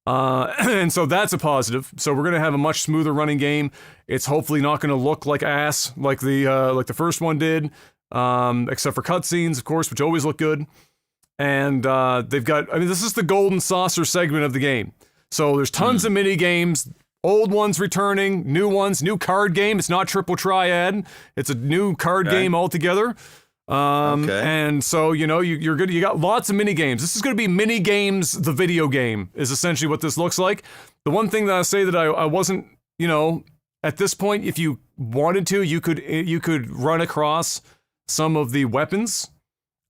And so that's a positive. So we're going to have a much smoother running game. It's hopefully not going to look like ass like the first one did, except for cutscenes, of course, which always look good. And they've got, this is the golden saucer segment of the game. So there's tons of mini games. Old ones returning, new ones, new card game. It's not Triple Triad. It's a new card game altogether. And so, you're good. You got lots of mini games. This is going to be mini games. The video game is essentially what this looks like. The one thing that I say that I wasn't, at this point, if you wanted to, you could run across some of the weapons.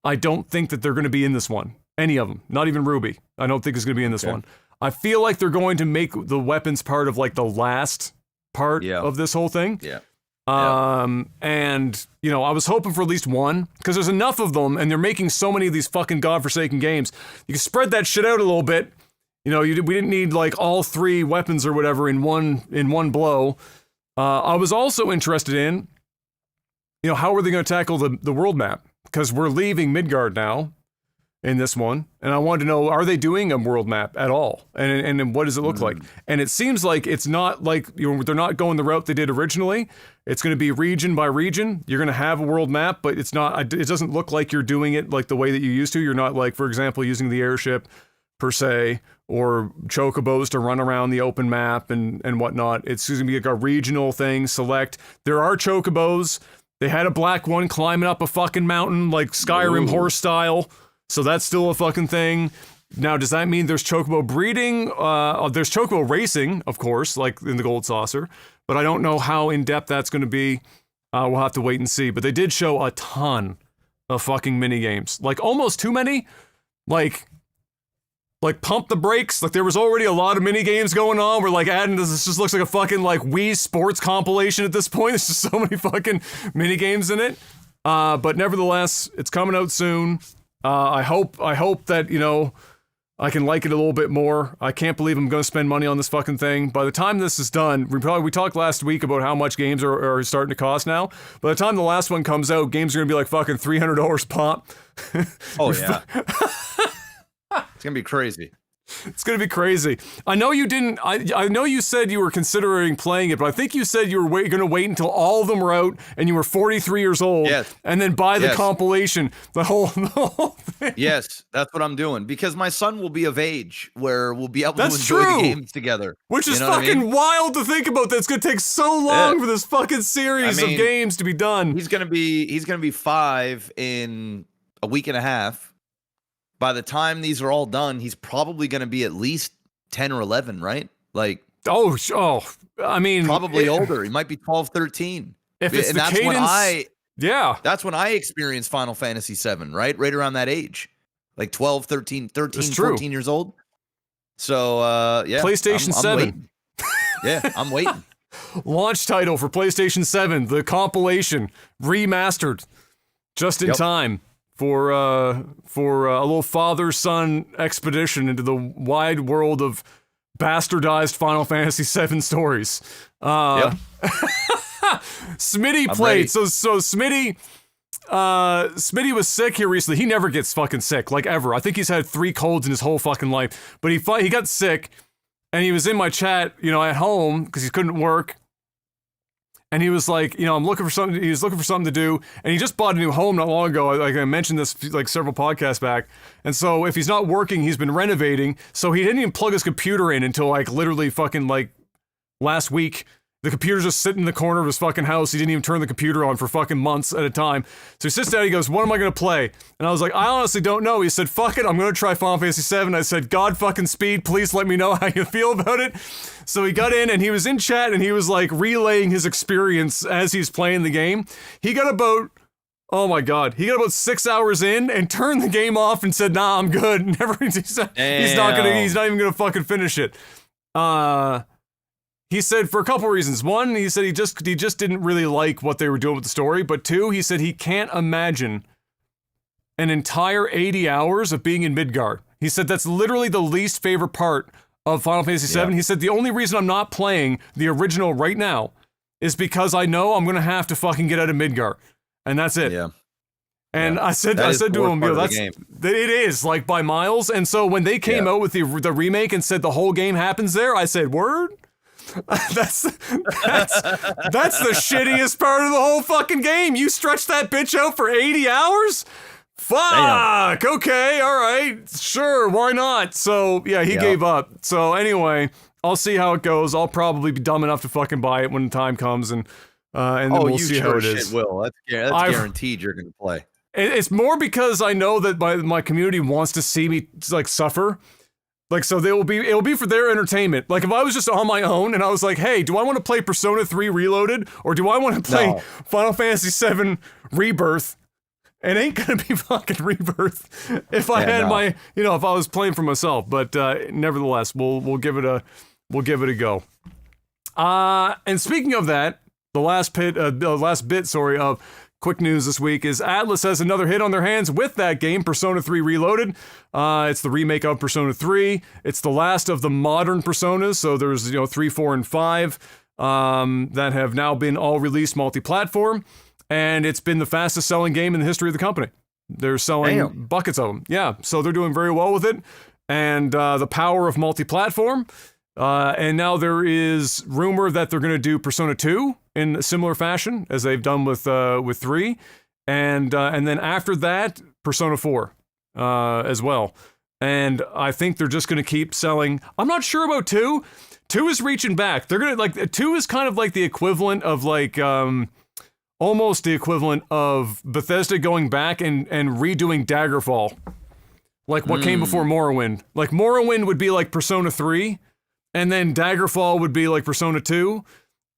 I don't think that they're going to be in this one. Any of them. Not even Ruby. I don't think is going to be in this one. I feel like they're going to make the weapons part of like the last part of this whole thing. Yeah. And I was hoping for at least one, because there's enough of them, and they're making so many of these fucking godforsaken games. You can spread that shit out a little bit. We didn't need like all three weapons or whatever in one blow. I was also interested in, how are they going to tackle the world map? Because we're leaving Midgard now in this one, and I wanted to know, are they doing a world map at all, and what does it look like? And it seems like it's not like they're not going the route they did originally. It's going to be region by region. You're going to have a world map, but it's not. It doesn't look like you're doing it like the way that you used to. You're not like, for example, using the airship per se or chocobos to run around the open map and whatnot. It's going to be like a regional thing. Select. There are chocobos. They had a black one climbing up a fucking mountain like Skyrim horse style. So that's still a fucking thing. Now, does that mean there's chocobo breeding? There's chocobo racing, of course, like in the Gold Saucer. But I don't know how in-depth that's going to be. We'll have to wait and see. But they did show a ton of fucking mini-games. Like, almost too many. Like pump the brakes. Like, there was already a lot of mini-games going on. We're like adding this just looks like a fucking like Wii Sports compilation at this point. There's just so many fucking mini-games in it. But nevertheless, it's coming out soon. I hope that, I can like it a little bit more. I can't believe I'm going to spend money on this fucking thing. By the time this is done, we talked last week about how much games are starting to cost now. By the time the last one comes out, games are going to be like fucking $300 pop. Oh, yeah. It's going to be crazy. It's going to be crazy. I know you didn't. I know you said you were considering playing it, but I think you said you were going to wait until all of them were out and you were 43 years old, and then buy the compilation, the whole thing. Yes, that's what I'm doing, because my son will be of age where we'll be able to enjoy the games together. Which is fucking wild to think about. That's going to take so long for this fucking series of games to be done. He's going to be 5 in a week and a half. By the time these are all done, he's probably going to be at least 10 or 11, right? Like, I mean, probably older. He might be 12, 13. If it's the cadence, Yeah. That's when I experienced Final Fantasy 7, right? Right around that age. Like 12, 13, 14 years old. So, yeah. PlayStation I'm 7. waiting. Yeah, I'm waiting. Launch title for PlayStation 7, the compilation, remastered, just in time for a little father-son expedition into the wide world of bastardized Final Fantasy 7 stories. Smitty played. Ready. So Smitty was sick here recently. He never gets fucking sick, like ever. I think he's had 3 colds in his whole fucking life. But he got sick, and he was in my chat, at home because he couldn't work. And he was like, I'm looking for something. He was looking for something to do, and he just bought a new home not long ago. Like I mentioned this like several podcasts back. And so if he's not working, he's been renovating. So he didn't even plug his computer in until like literally fucking like last week. The computer's just sitting in the corner of his fucking house. He didn't even turn the computer on for fucking months at a time. So he sits down, he goes, what am I going to play? And I was like, I honestly don't know. He said, fuck it, I'm going to try Final Fantasy 7. I said, God fucking speed, please let me know how you feel about it. So he got in, and he was in chat, and he was like relaying his experience as he's playing the game. He got about, oh my God, he got about 6 hours in and turned the game off and said, nah, I'm good. Never, he's not even going to fucking finish it. He said for a couple reasons. One, he said he just didn't really like what they were doing with the story. But 2, he said he can't imagine an entire 80 hours of being in Midgard. He said that's literally the least favorite part of Final Fantasy VII. He said the only reason I'm not playing the original right now is because I know I'm going to have to fucking get out of Midgard. And that's it. Yeah. And I said to him, it is like by miles. And so when they came out with the remake and said the whole game happens there, I said, word? That's the shittiest part of the whole fucking game. You stretched that bitch out for 80 hours? Fuck. Damn. Okay, all right. Sure, why not? So, yeah, he gave up. So, anyway, I'll see how it goes. I'll probably be dumb enough to fucking buy it when the time comes, and then we'll see how it is. Will. That's guaranteed you're going to play. It's more because I know that my community wants to see me like suffer. Like, so it'll be for their entertainment. Like, if I was just on my own and I was like, hey, do I want to play Persona 3 Reloaded, or do I want to play Final Fantasy 7 Rebirth? It ain't gonna be fucking Rebirth if I had my, if I was playing for myself. But nevertheless, we'll give it a go. And speaking of that, the last bit of quick news this week is Atlas has another hit on their hands with that game, Persona 3 Reloaded. It's the remake of Persona 3. It's the last of the modern Personas, so there's 3, 4, and 5 that have now been all released multi-platform, and it's been the fastest selling game in the history of the company. They're selling buckets of them. Yeah, so they're doing very well with it, and the power of multi-platform. And now there is rumor that they're going to do Persona 2 in a similar fashion as they've done with 3, and then after that Persona 4 as well. And I think they're just going to keep selling. I'm not sure about 2. 2 is reaching back. They're going to 2 is kind of like the equivalent of almost the equivalent of Bethesda going back and redoing Daggerfall, like what came before Morrowind. Like Morrowind would be like Persona 3. And then Daggerfall would be like Persona 2.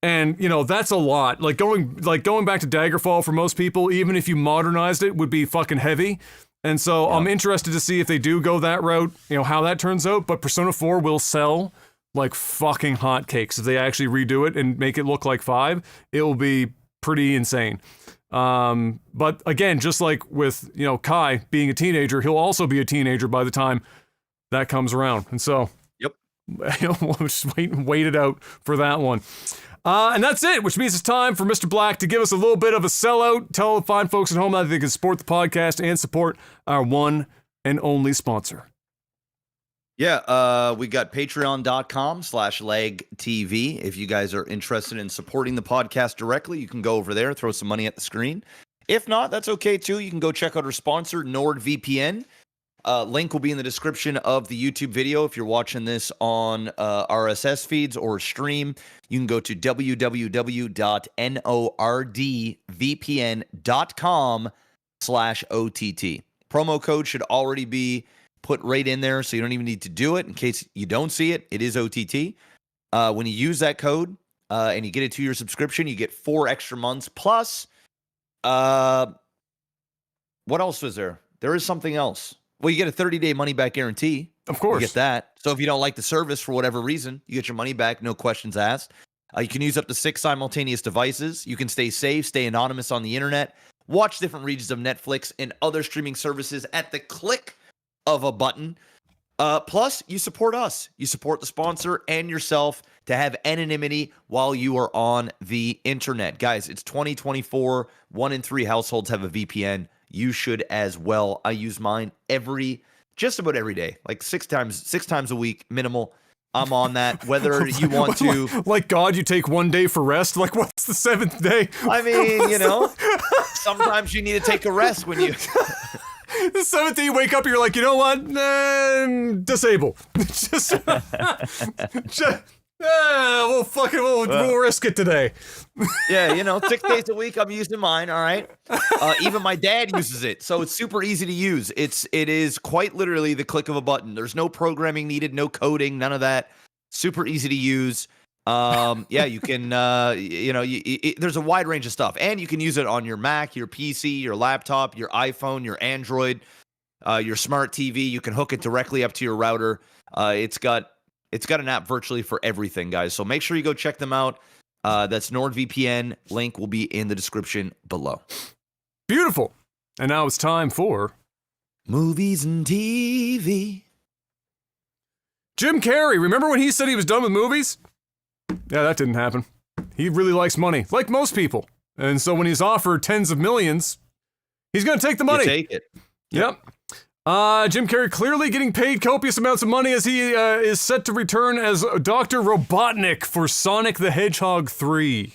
And, that's a lot. Like going back to Daggerfall for most people, even if you modernized it, would be fucking heavy. And so I'm interested to see if they do go that route, how that turns out. But Persona 4 will sell like fucking hotcakes if they actually redo it and make it look like 5. It will be pretty insane. But again, just like with, Kai being a teenager, he'll also be a teenager by the time that comes around. And so we'll just wait it out for that one. And that's it, which means it's time for Mr. Black to give us a little bit of a sellout. Tell the fine folks at home that they can support the podcast and support our one and only sponsor. Yeah, we got patreon.com/legtv. If you guys are interested in supporting the podcast directly, you can go over there, throw some money at the screen. If not, that's okay too. You can go check out our sponsor, NordVPN. Link will be in the description of the YouTube video. If you're watching this on RSS feeds or stream, you can go to www.nordvpn.com/OTT. Promo code should already be put right in there, so you don't even need to do it. In case you don't see it, it is OTT. When you use that code and you get it to your subscription, you get 4 extra months plus What else was there? There is something else. Well, you get a 30-day money-back guarantee. Of course. You get that. So if you don't like the service for whatever reason, you get your money back, no questions asked. You can use up to 6 simultaneous devices. You can stay safe, stay anonymous on the internet, watch different regions of Netflix and other streaming services at the click of a button. Plus, you support us. You support the sponsor and yourself to have anonymity while you are on the internet. Guys, it's 2024. 1 in 3 households have a VPN. You should as well. I use mine just about every day, like 6 times a week, minimal. I'm on that. Whether you want to, like God, you take 1 day for rest. Like, what's the 7th day? I mean, sometimes you need to take a rest when you. The 7th day you wake up, you're like, you know what? Disable. We'll risk it today. Yeah, 6 days a week I'm using mine. All right. Even my dad uses it, so it's super easy to use. It is quite literally the click of a button. There's no programming needed, no coding, none of that. Super easy to use. You can. There's a wide range of stuff, and you can use it on your Mac, your PC, your laptop, your iPhone, your Android, your smart TV. You can hook it directly up to your router. It's got an app virtually for everything, guys. So make sure you go check them out. That's NordVPN. Link will be in the description below. Beautiful. And now it's time for movies and TV. Jim Carrey. Remember when he said he was done with movies? Yeah, that didn't happen. He really likes money, like most people. And so when he's offered tens of millions, he's going to take the money. You take it. Yep. Jim Carrey clearly getting paid copious amounts of money as he is set to return as Dr. Robotnik for Sonic the Hedgehog 3.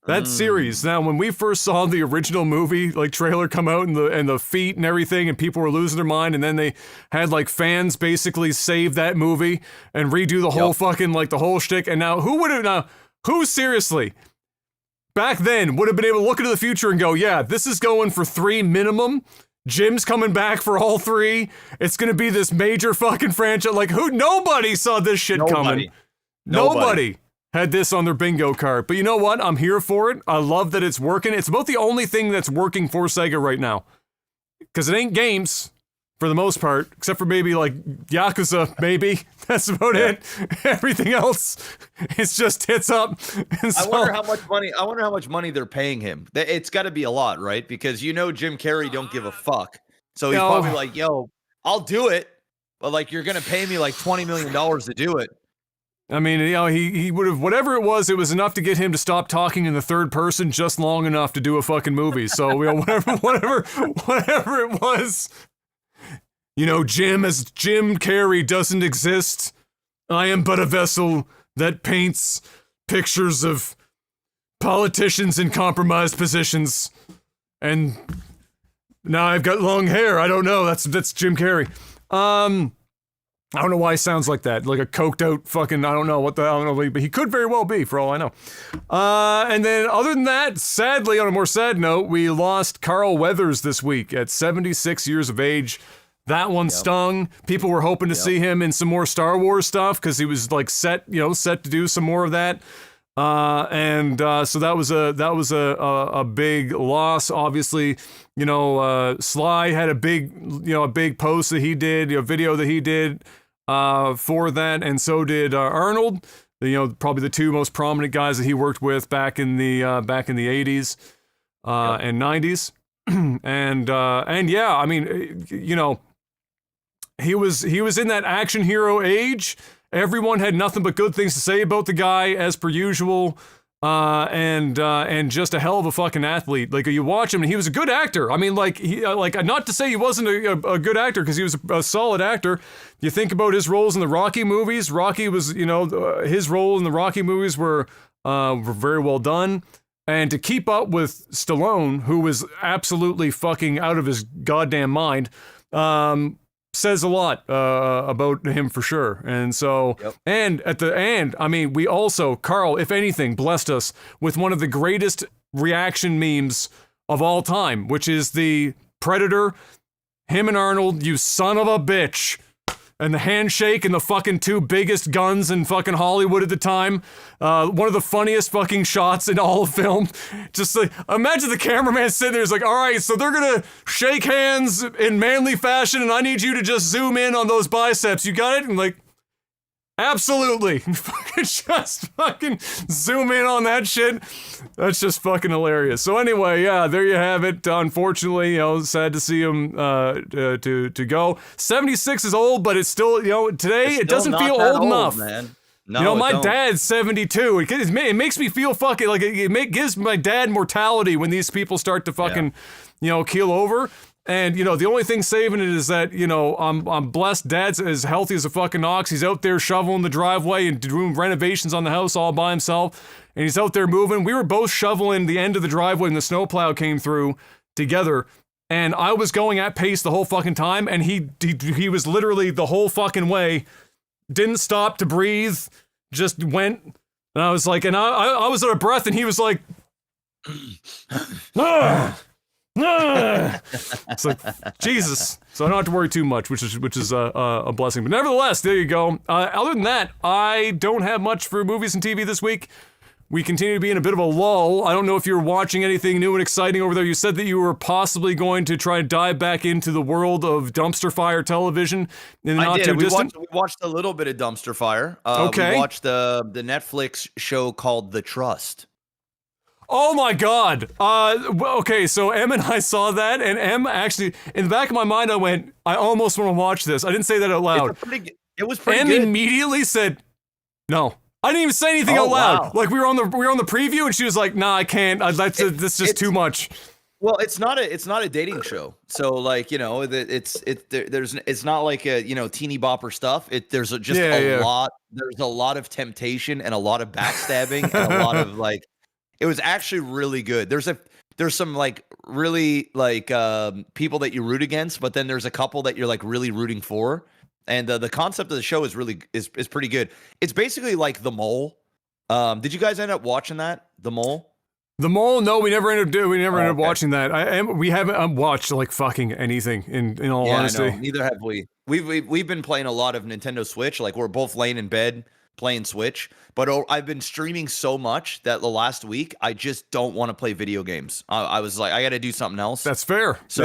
That series. Now, when we first saw the original movie, like trailer come out and the feet and everything, and people were losing their mind, and then they had like fans basically save that movie and redo the whole fucking like the whole shtick. And now who seriously back then would have been able to look into the future and go, yeah, this is going for 3 minimum. Jim's coming back for all 3. It's gonna be this major fucking franchise. Like nobody saw this shit coming. Nobody had this on their bingo card. But you know what? I'm here for it. I love that it's working. It's about the only thing that's working for Sega right now. Because it ain't games, for the most part, except for maybe like Yakuza, maybe. That's about it. Everything else, it's just hits up. And so, I wonder how much money they're paying him. It's got to be a lot, right? Because Jim Carrey don't give a fuck. So he's probably like, yo, I'll do it. But like, you're going to pay me like $20 million to do it. I mean, he would have, whatever it was enough to get him to stop talking in the third person just long enough to do a fucking movie. So, whatever it was, Jim Carrey doesn't exist. I am but a vessel that paints pictures of politicians in compromised positions. And now I've got long hair. I don't know. That's Jim Carrey. I don't know why he sounds like that. Like a coked out fucking, I don't know, but he could very well be, for all I know. And then other than that, sadly, on a more sad note, we lost Carl Weathers this week at 76 years of age. That one stung. People were hoping to see him in some more Star Wars stuff because he was like set to do some more of that. So that was a big loss. Obviously, Sly had a big post that he did, a video that he did for that, and so did Arnold. Probably the 2 most prominent guys that he worked with back in the 80s and 90s. and yeah, I mean, he was in that action hero age. Everyone had nothing but good things to say about the guy, as per usual, and just a hell of a fucking athlete. Like, you watch him, and he was a good actor. I mean, not to say he wasn't a good actor, because he was a solid actor. You think about his roles in the Rocky movies. Rocky was, his role in the Rocky movies were very well done. And to keep up with Stallone, who was absolutely fucking out of his goddamn mind, says a lot about him for sure. And so, and at the end, I mean, we also, Carl, if anything, blessed us with one of the greatest reaction memes of all time, which is the Predator, him and Arnold, you son of a bitch. and the handshake and the fucking two biggest guns in fucking Hollywood at the time. One of the funniest fucking shots in all of film. Just like, imagine the cameraman sitting there, he's like, all right, so they're gonna shake hands in manly fashion, and I need you to just zoom in on those biceps. You got it? And like, absolutely. Fucking just fucking zoom in on that shit. That's just fucking hilarious. So anyway, yeah, there you have it. Unfortunately, sad to see him to go. 76 is old, but it's still, today it doesn't feel old enough. Man. No, my dad's 72. It makes me feel fucking like it gives my dad mortality when these people start to fucking, keel over. And, the only thing saving it is that, I'm blessed. Dad's as healthy as a fucking ox. He's out there shoveling the driveway and doing renovations on the house all by himself. And he's out there moving. We were both shoveling the end of the driveway and the snowplow came through together. And I was going at pace the whole fucking time. And he was literally the whole fucking way. Didn't stop to breathe. Just went. And I was like, and I was out of breath and he was like, it's like, Jesus. So I don't have to worry too much, which is a blessing. But nevertheless, there you go. Other than that, I don't have much for movies and TV this week. We continue to be in a bit of a lull. I don't know if you're watching anything new and exciting over there. You said that you were possibly going to try and dive back into the world of dumpster fire television in the not too distant. We watched a little bit of dumpster fire. Okay. We watched the Netflix show called The Trust. Oh my God. Okay, so Em and I saw that, and Em actually, in the back of my mind, I went, I almost want to watch this. I didn't say that out loud. It was pretty Em good. immediately said, no. I didn't even say anything out loud. Wow. Like we were on the preview, and she was like, "Nah, I can't. This is just too much." Well, it's not a dating show. So like, it's not like a, teeny bopper stuff. There's a lot. There's a lot of temptation and a lot of backstabbing and a lot of like. It was actually really good. There's some like really like people that you root against, but then there's a couple that you're like really rooting for. And the concept of the show is pretty good. It's basically like The Mole. Did you guys end up watching that? The Mole? The Mole? No, we never ended up watching that. We haven't watched like fucking anything in all honesty. No, neither have we. We've been playing a lot of Nintendo Switch. Like we're both laying in bed playing Switch, but I've been streaming so much that the last week I just don't want to play video games. I was like, I got to do something else. That's fair. So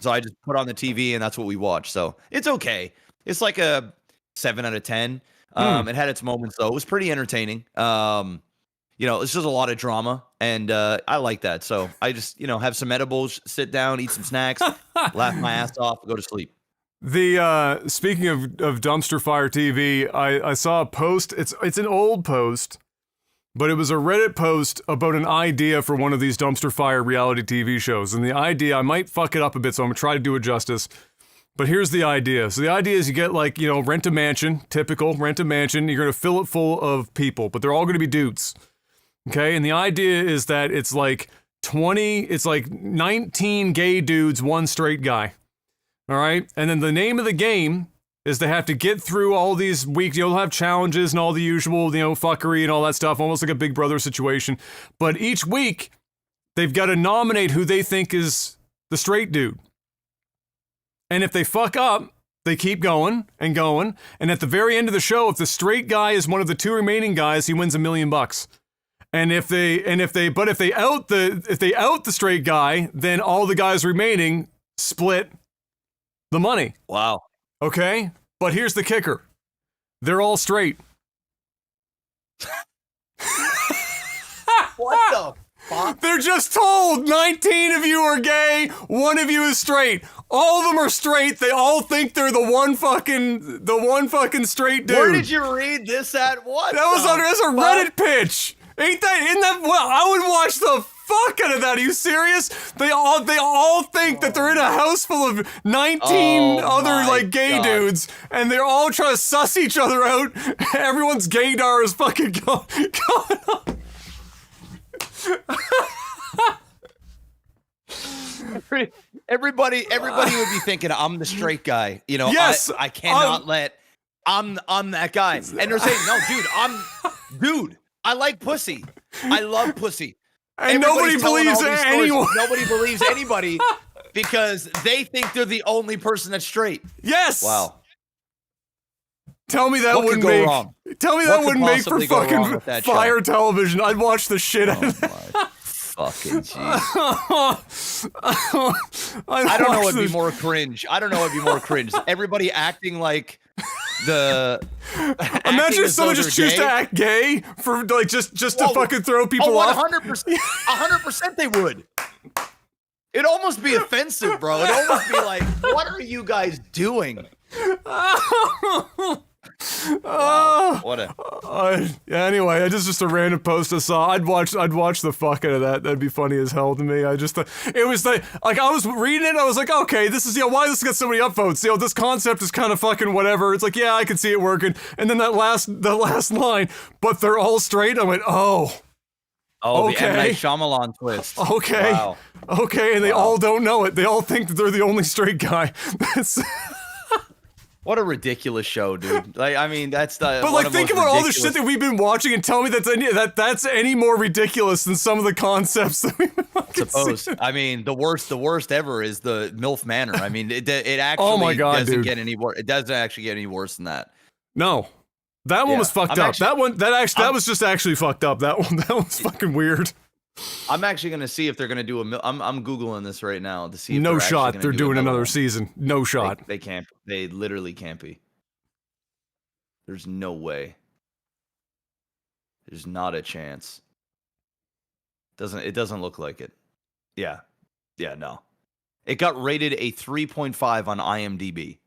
so I just put on the TV and that's what we watch. So it's okay. It's like a 7 out of 10. It had its moments though. It was pretty entertaining. It's just a lot of drama, and I like that. So I just have some edibles, sit down, eat some snacks, laugh my ass off, go to sleep. The speaking of dumpster fire TV, I saw a post. It's an old post, but it was a Reddit post about an idea for one of these dumpster fire reality TV shows. And the idea, I might fuck it up a bit, so I'm gonna try to do it justice. But here's the idea. So the idea is you get like, rent a mansion, typical rent a mansion. You're going to fill it full of people, but they're all going to be dudes. Okay. And the idea is that it's like 19 gay dudes, one straight guy. All right. And then the name of the game is they have to get through all these weeks. You'll have challenges and all the usual, fuckery and all that stuff, almost like a Big Brother situation. But each week they've got to nominate who they think is the straight dude. And if they fuck up, they keep going and going. And at the very end of the show, if the straight guy is one of the two remaining guys, he wins $1 million. And if they out the straight guy, then all the guys remaining split the money. Wow. Okay? But here's the kicker. They're all straight. What the fuck? They're just told 19 of you are gay, 1 of you is straight. All of them are straight. They all think they're the one fucking straight dude. Where did you read this at? What? That was as a Reddit pitch. Isn't that well, I would watch the fuck out of that. Are you serious? They all think that they're in a house full of 19 other like gay dudes, and they're all trying to suss each other out. Everyone's gaydar is fucking going on. Everybody would be thinking I'm the straight guy. Yes, I cannot let. I'm that guy, and they're saying no, dude. I like pussy. I love pussy. And nobody believes anyone. Nobody believes anybody because they think they're the only person that's straight. Yes. Wow. Tell me that What could wouldn't go make. wrong? Tell me What that could wouldn't make for possibly go wrong fucking with that show? fire television. I'd watch the shit out of that. My fucking jeez. I I don't know what'd be more cringe. Everybody acting like the. Imagine if someone just choose to act gay for like just to fucking throw people off. 100% they would. It'd almost be offensive, bro. It'd almost be like, what are you guys doing? Wow. What a Yeah, anyway, it's just a random post I saw. I'd watch the fuck out of that. That'd be funny as hell to me. I just it was like I was reading it. I was like, okay, this is why this got so many upvotes. This concept is kind of fucking whatever. It's like, yeah, I can see it working. And then the last line, but they're all straight. I went, oh, the M. Night Shyamalan twist. okay, Wow. okay, and they all don't know it. They all think that they're the only straight guy. That's. What a ridiculous show, dude. Like, I mean, that's the. But like, think about all the shit that we've been watching, and tell me that's any more ridiculous than some of the concepts that we've been seeing. I mean, the worst ever is the MILF Manor. I mean, it actually oh my God, doesn't dude. get any worse. It doesn't actually get any worse than that. No, that one was fucked up. That was just actually fucked up. That was fucking weird. I'm actually gonna see if they're gonna do I'm googling this right now to see. If no shot. They're doing another season. No shot. They can't. They literally can't be. There's no way. There's not a chance. It doesn't look like it. Yeah. No. It got rated a 3.5 on IMDb.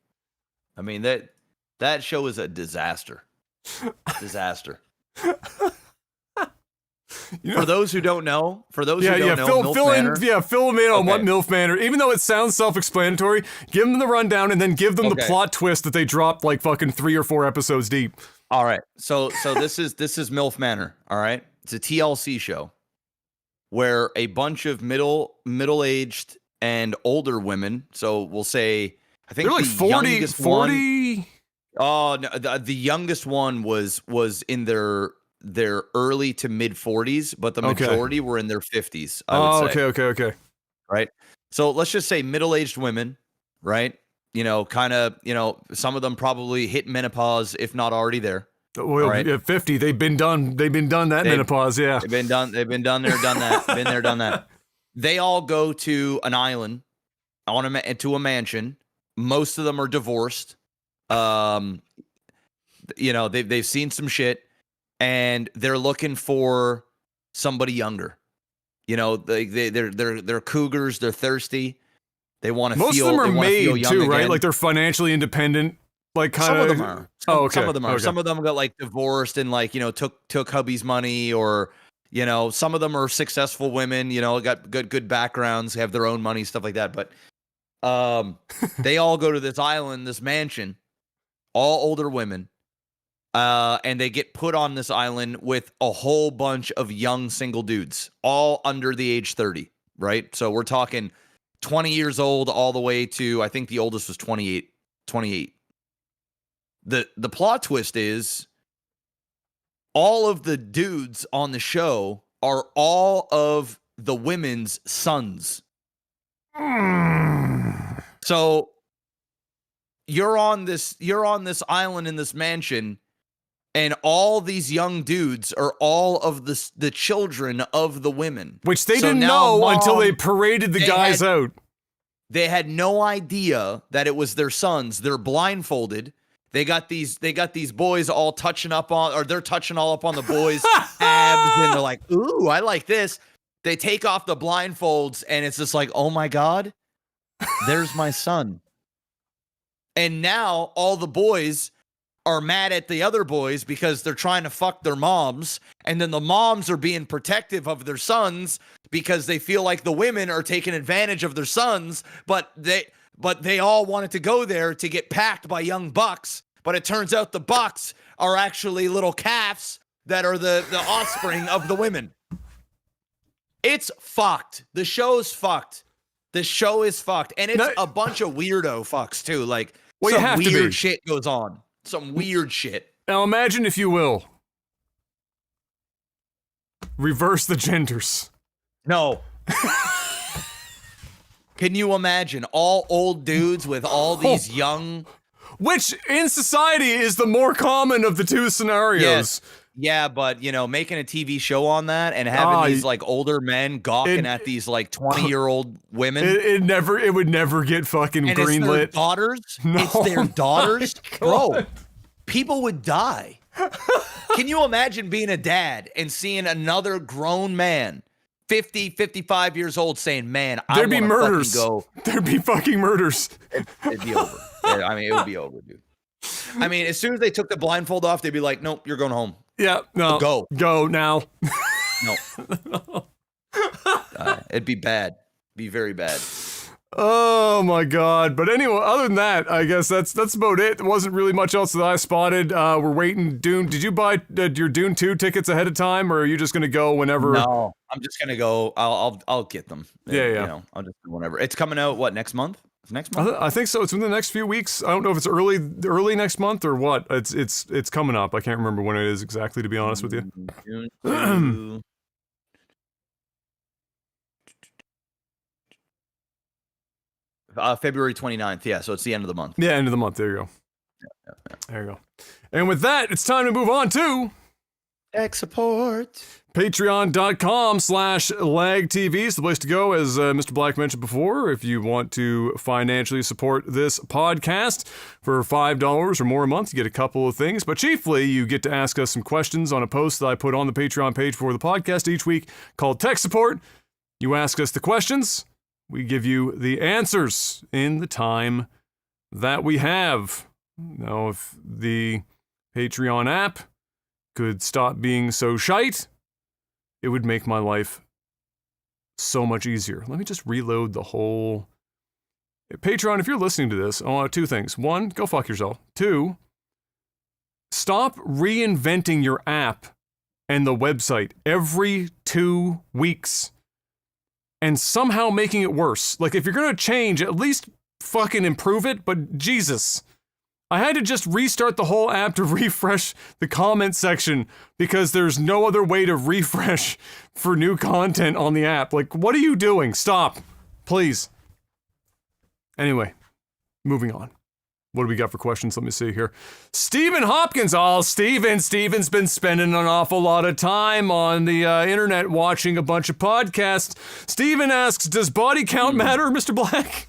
I mean that show is a disaster. Disaster. For those who don't know, MILF Manor. Fill them in on what MILF Manor. Even though it sounds self-explanatory, give them the rundown and then give them the plot twist that they dropped like fucking 3 or 4 episodes deep. All right, so this is MILF Manor. All right, it's a TLC show where a bunch of middle-aged and older women. So we'll say, I think they're like 40. Oh, no, the youngest one was in their early to mid 40s, but the majority were in their 50s. I would say. Okay. Right. So let's just say middle-aged women, right? Kind of, some of them probably hit menopause, if not already there. Well, right? 50. They've been done that menopause. Yeah. They've been done there, done that. Been there, done that. They all go to an island to a mansion. Most of them are divorced. They've seen some shit. And they're looking for somebody younger. They're cougars. They're thirsty. They want to feel. Most of them are made too, right? Again. Like they're financially independent. Like kind of. Some of them are. Some of them are. Okay. Some of them got like divorced and like took hubby's money, or some of them are successful women. Got good backgrounds, have their own money, stuff like that. But they all go to this island, this mansion, all older women. And they get put on this island with a whole bunch of young single dudes, all under the age 30, right? So we're talking 20 years old all the way to, I think the oldest was 28. The plot twist is all of the dudes on the show are all of the women's sons. So you're on this island in this mansion, and all these young dudes are all of the children of the women. Which they didn't know until they paraded the guys out. They had no idea that it was their sons. They're blindfolded. They got these boys all touching up on, or they're touching all up on the boys' abs, and they're like, ooh, I like this. They take off the blindfolds, and it's just like, oh my God, there's my son. And now all the boys are mad at the other boys because they're trying to fuck their moms, and then the moms are being protective of their sons because they feel like the women are taking advantage of their sons, but they all wanted to go there to get packed by young bucks, but it turns out the bucks are actually little calves that are the offspring of the women. It's fucked. The show's fucked. The show is fucked, and it's a bunch of weirdo fucks too. Like some weird shit goes on. Some weird shit. Now imagine, if you will, reverse the genders. No. Can you imagine all old dudes with all these young which in society is the more common of the two scenarios. Yes. Yeah, but making a TV show on that and having these like older men gawking at these like 20-year-old women. It would never get fucking and greenlit. It's their daughters. No, it's their daughters. Oh Bro, people would die. Can you imagine being a dad and seeing another grown man, 50, 55 years old, saying, man, there'd be murders. Go. There'd be fucking murders. It'd be over. I mean, it would be over, dude. I mean, as soon as they took the blindfold off, they'd be like, nope, you're going home. Yeah, no. Go now. No. It'd be bad. Be very bad. Oh my god. But anyway, other than that, I guess that's about it. There wasn't really much else that I spotted. We're waiting. Dune. Did you buy your Dune 2 tickets ahead of time, or are you just gonna go whenever? No, I'm just gonna go. I'll get them. Yeah. I'll just do whenever. It's coming out. What, next month? Next month? I think so. It's in the next few weeks. I don't know if it's early next month or what. It's coming up. I can't remember when it is exactly, to be honest with you. June February 29th. Yeah, so it's the end of the month. Yeah, end of the month. There you go. Yeah. There you go. And with that, it's time to move on to tech support. Patreon.com/lagtv is the place to go, as Mr. Black mentioned before, if you want to financially support this podcast. For $5 or more a month, you get a couple of things, but chiefly you get to ask us some questions on a post that I put on the Patreon page for the podcast each week called Tech Support. You ask us the questions, we give you the answers in the time that we have. Now, if the Patreon app could stop being so shite, it would make my life so much easier. Let me just reload the whole... Patreon, if you're listening to this, I want two things. One, go fuck yourself. Two, stop reinventing your app and the website every 2 weeks and somehow making it worse. Like, if you're gonna change, at least fucking improve it, but Jesus... I had to just restart the whole app to refresh the comment section because there's no other way to refresh for new content on the app. Like, what are you doing? Stop. Please. Anyway, moving on. What do we got for questions? Let me see here. Stephen Hopkins. Oh, Steven's been spending an awful lot of time on the internet watching a bunch of podcasts. Steven asks, does body count matter, Mr. Black?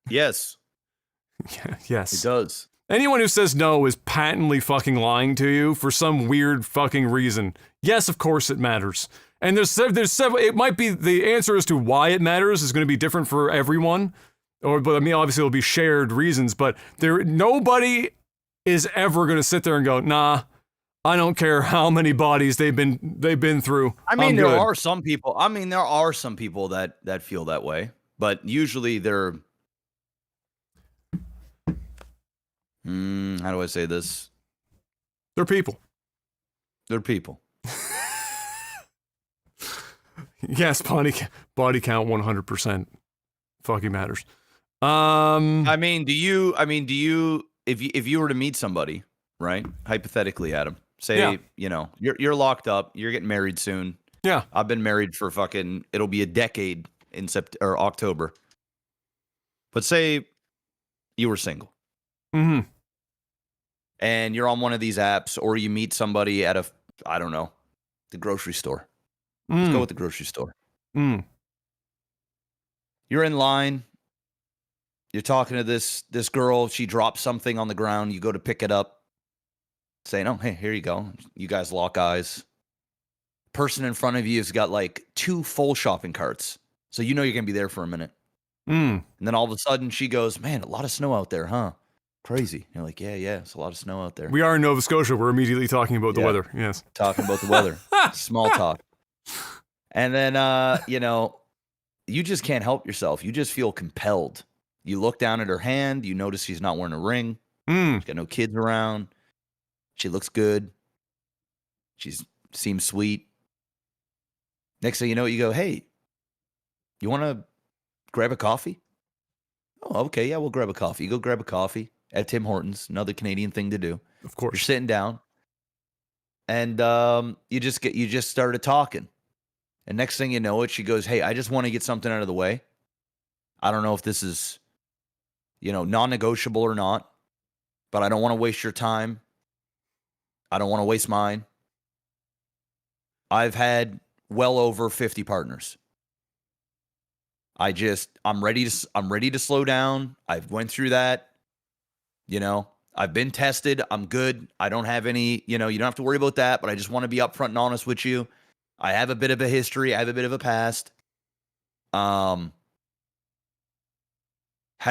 Yes. Yeah, yes. It does. Anyone who says no is patently fucking lying to you for some weird fucking reason. Yes, of course it matters. And there's several, it might be, the answer as to why it matters is going to be different for everyone. But I mean, obviously it'll be shared reasons, but nobody is ever going to sit there and go, nah, I don't care how many bodies they've been through. I mean, there are some people that feel that way, but usually they're, how do I say this? They're people. They're people. Yes, body count 100% fucking matters. I mean, do you if you were to meet somebody, right? Hypothetically, Adam, say, you're locked up, you're getting married soon. Yeah. I've been married for it'll be a decade in September or October. But say you were single. Mm-hmm. And you're on one of these apps, or you meet somebody at the grocery store. Let's go with the grocery store. You're in line. You're talking to this girl. She drops something on the ground. You go to pick it up, saying, "Oh, hey, here you go." You guys lock eyes. Person in front of you has got like 2 full shopping carts, so you know you're gonna be there for a minute. And then all of a sudden, she goes, "Man, a lot of snow out there, huh? Crazy." You're like, yeah, it's a lot of snow out there. We are in Nova Scotia. We're immediately talking about the weather. Yes. Talking about the weather. Small talk. And then, you just can't help yourself. You just feel compelled. You look down at her hand. You notice she's not wearing a ring. She's got no kids around. She looks good. She seems sweet. Next thing you know, you go, "Hey, you want to grab a coffee?" "Oh, okay. Yeah, we'll grab a coffee." You go grab a coffee at Tim Hortons, another Canadian thing to do. Of course. You're sitting down, and you just started talking. And next thing you know it, she goes, "Hey, I just want to get something out of the way. I don't know if this is, non-negotiable or not, but I don't want to waste your time. I don't want to waste mine. I've had well over 50 partners. I'm ready to slow down. I've went through that. I've been tested. I'm good. I don't have any, you don't have to worry about that, but I just want to be upfront and honest with you. I have a bit of a history. I have a bit of a past. How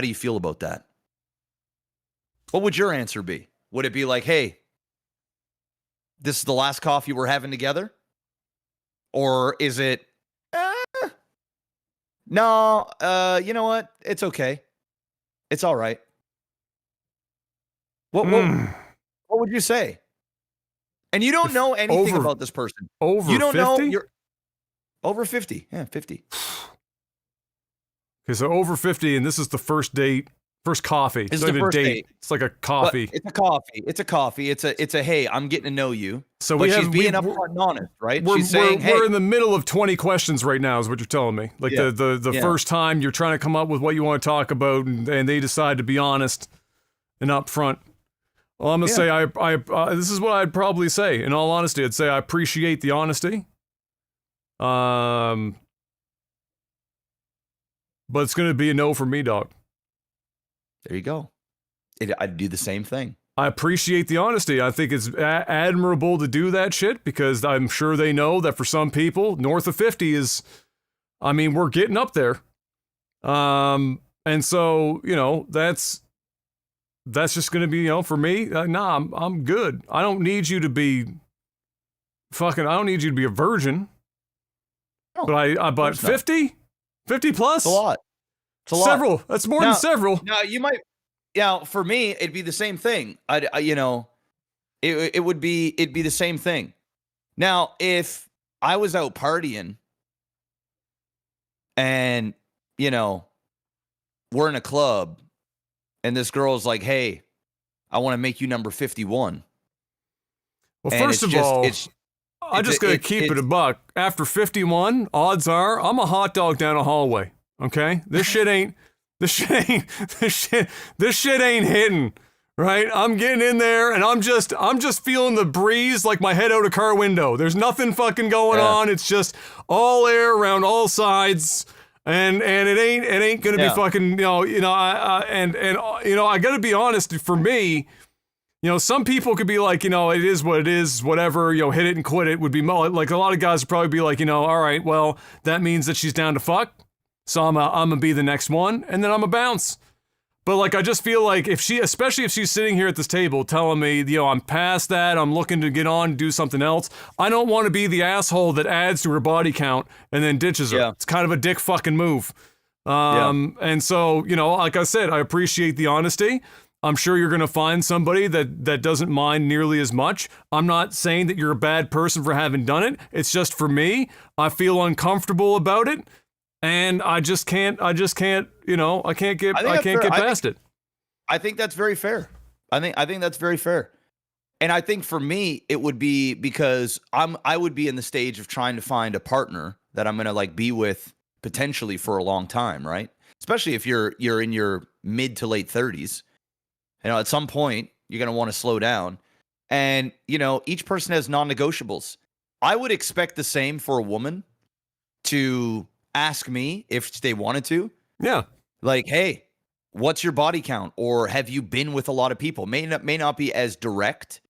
do you feel about that? What would your answer be? Would it be like, hey, this is the last coffee we're having together? Or is it, no, you know what? It's okay. It's all right. What would you say? And you don't know anything about this person. You don't 50? Know you're over 50. Yeah, 50. Okay, so over 50, and this is the first date, first coffee. It's the first date. It's like a coffee. But it's a coffee. It's a hey, I'm getting to know you. So she's being upfront and honest, right? She's saying, hey, we're in the middle of 20 questions right now, is what you're telling me. Like the first time you're trying to come up with what you want to talk about, and they decide to be honest and upfront. Well, I'm gonna say this is what I'd probably say. In all honesty, I'd say I appreciate the honesty. But it's gonna be a no for me, dog. There you go. I'd do the same thing. I appreciate the honesty. I think it's admirable to do that shit, because I'm sure they know that for some people, north of 50 is, we're getting up there. And so, that's just going to be, for me, I'm good. I don't need you to be I don't need you to be a virgin. No, but 50? 50 plus? It's a lot. It's a lot. Several. That's more than several. Now, you might, for me, it'd be the same thing. It'd be the same thing. Now, if I was out partying and, we're in a club and this girl's like, hey, I want to make you number 51. Well, first of all, I'm just going to keep it a buck. After 51, odds are I'm a hot dog down a hallway. Okay? This shit ain't hitting, right? I'm getting in there and I'm just feeling the breeze like my head out a car window. There's nothing fucking going on. It's just all air around all sides. And it ain't gonna be fucking, I gotta be honest, for me, some people could be like, it is what it is, whatever, hit it and quit it would be like, a lot of guys would probably be like, all right, well, that means that she's down to fuck. So I'm gonna be the next one, and then I'm a bounce. But like, I just feel like especially if she's sitting here at this table telling me, I'm past that, I'm looking to get on and do something else. I don't want to be the asshole that adds to her body count and then ditches her. Yeah. It's kind of a dick fucking move. And so, like I said, I appreciate the honesty. I'm sure you're going to find somebody that doesn't mind nearly as much. I'm not saying that you're a bad person for having done it. It's just, for me, I feel uncomfortable about it. And I can't get past it. I think that's very fair. I think that's very fair. And I think for me, it would be because I would be in the stage of trying to find a partner that I'm going to be with potentially for a long time, right? Especially if you're in your mid to late 30s. At some point, you're going to want to slow down. And, each person has non-negotiables. I would expect the same for a woman to ask me if they wanted to. Yeah. Like, hey, what's your body count? Or have you been with a lot of people? May not be as direct.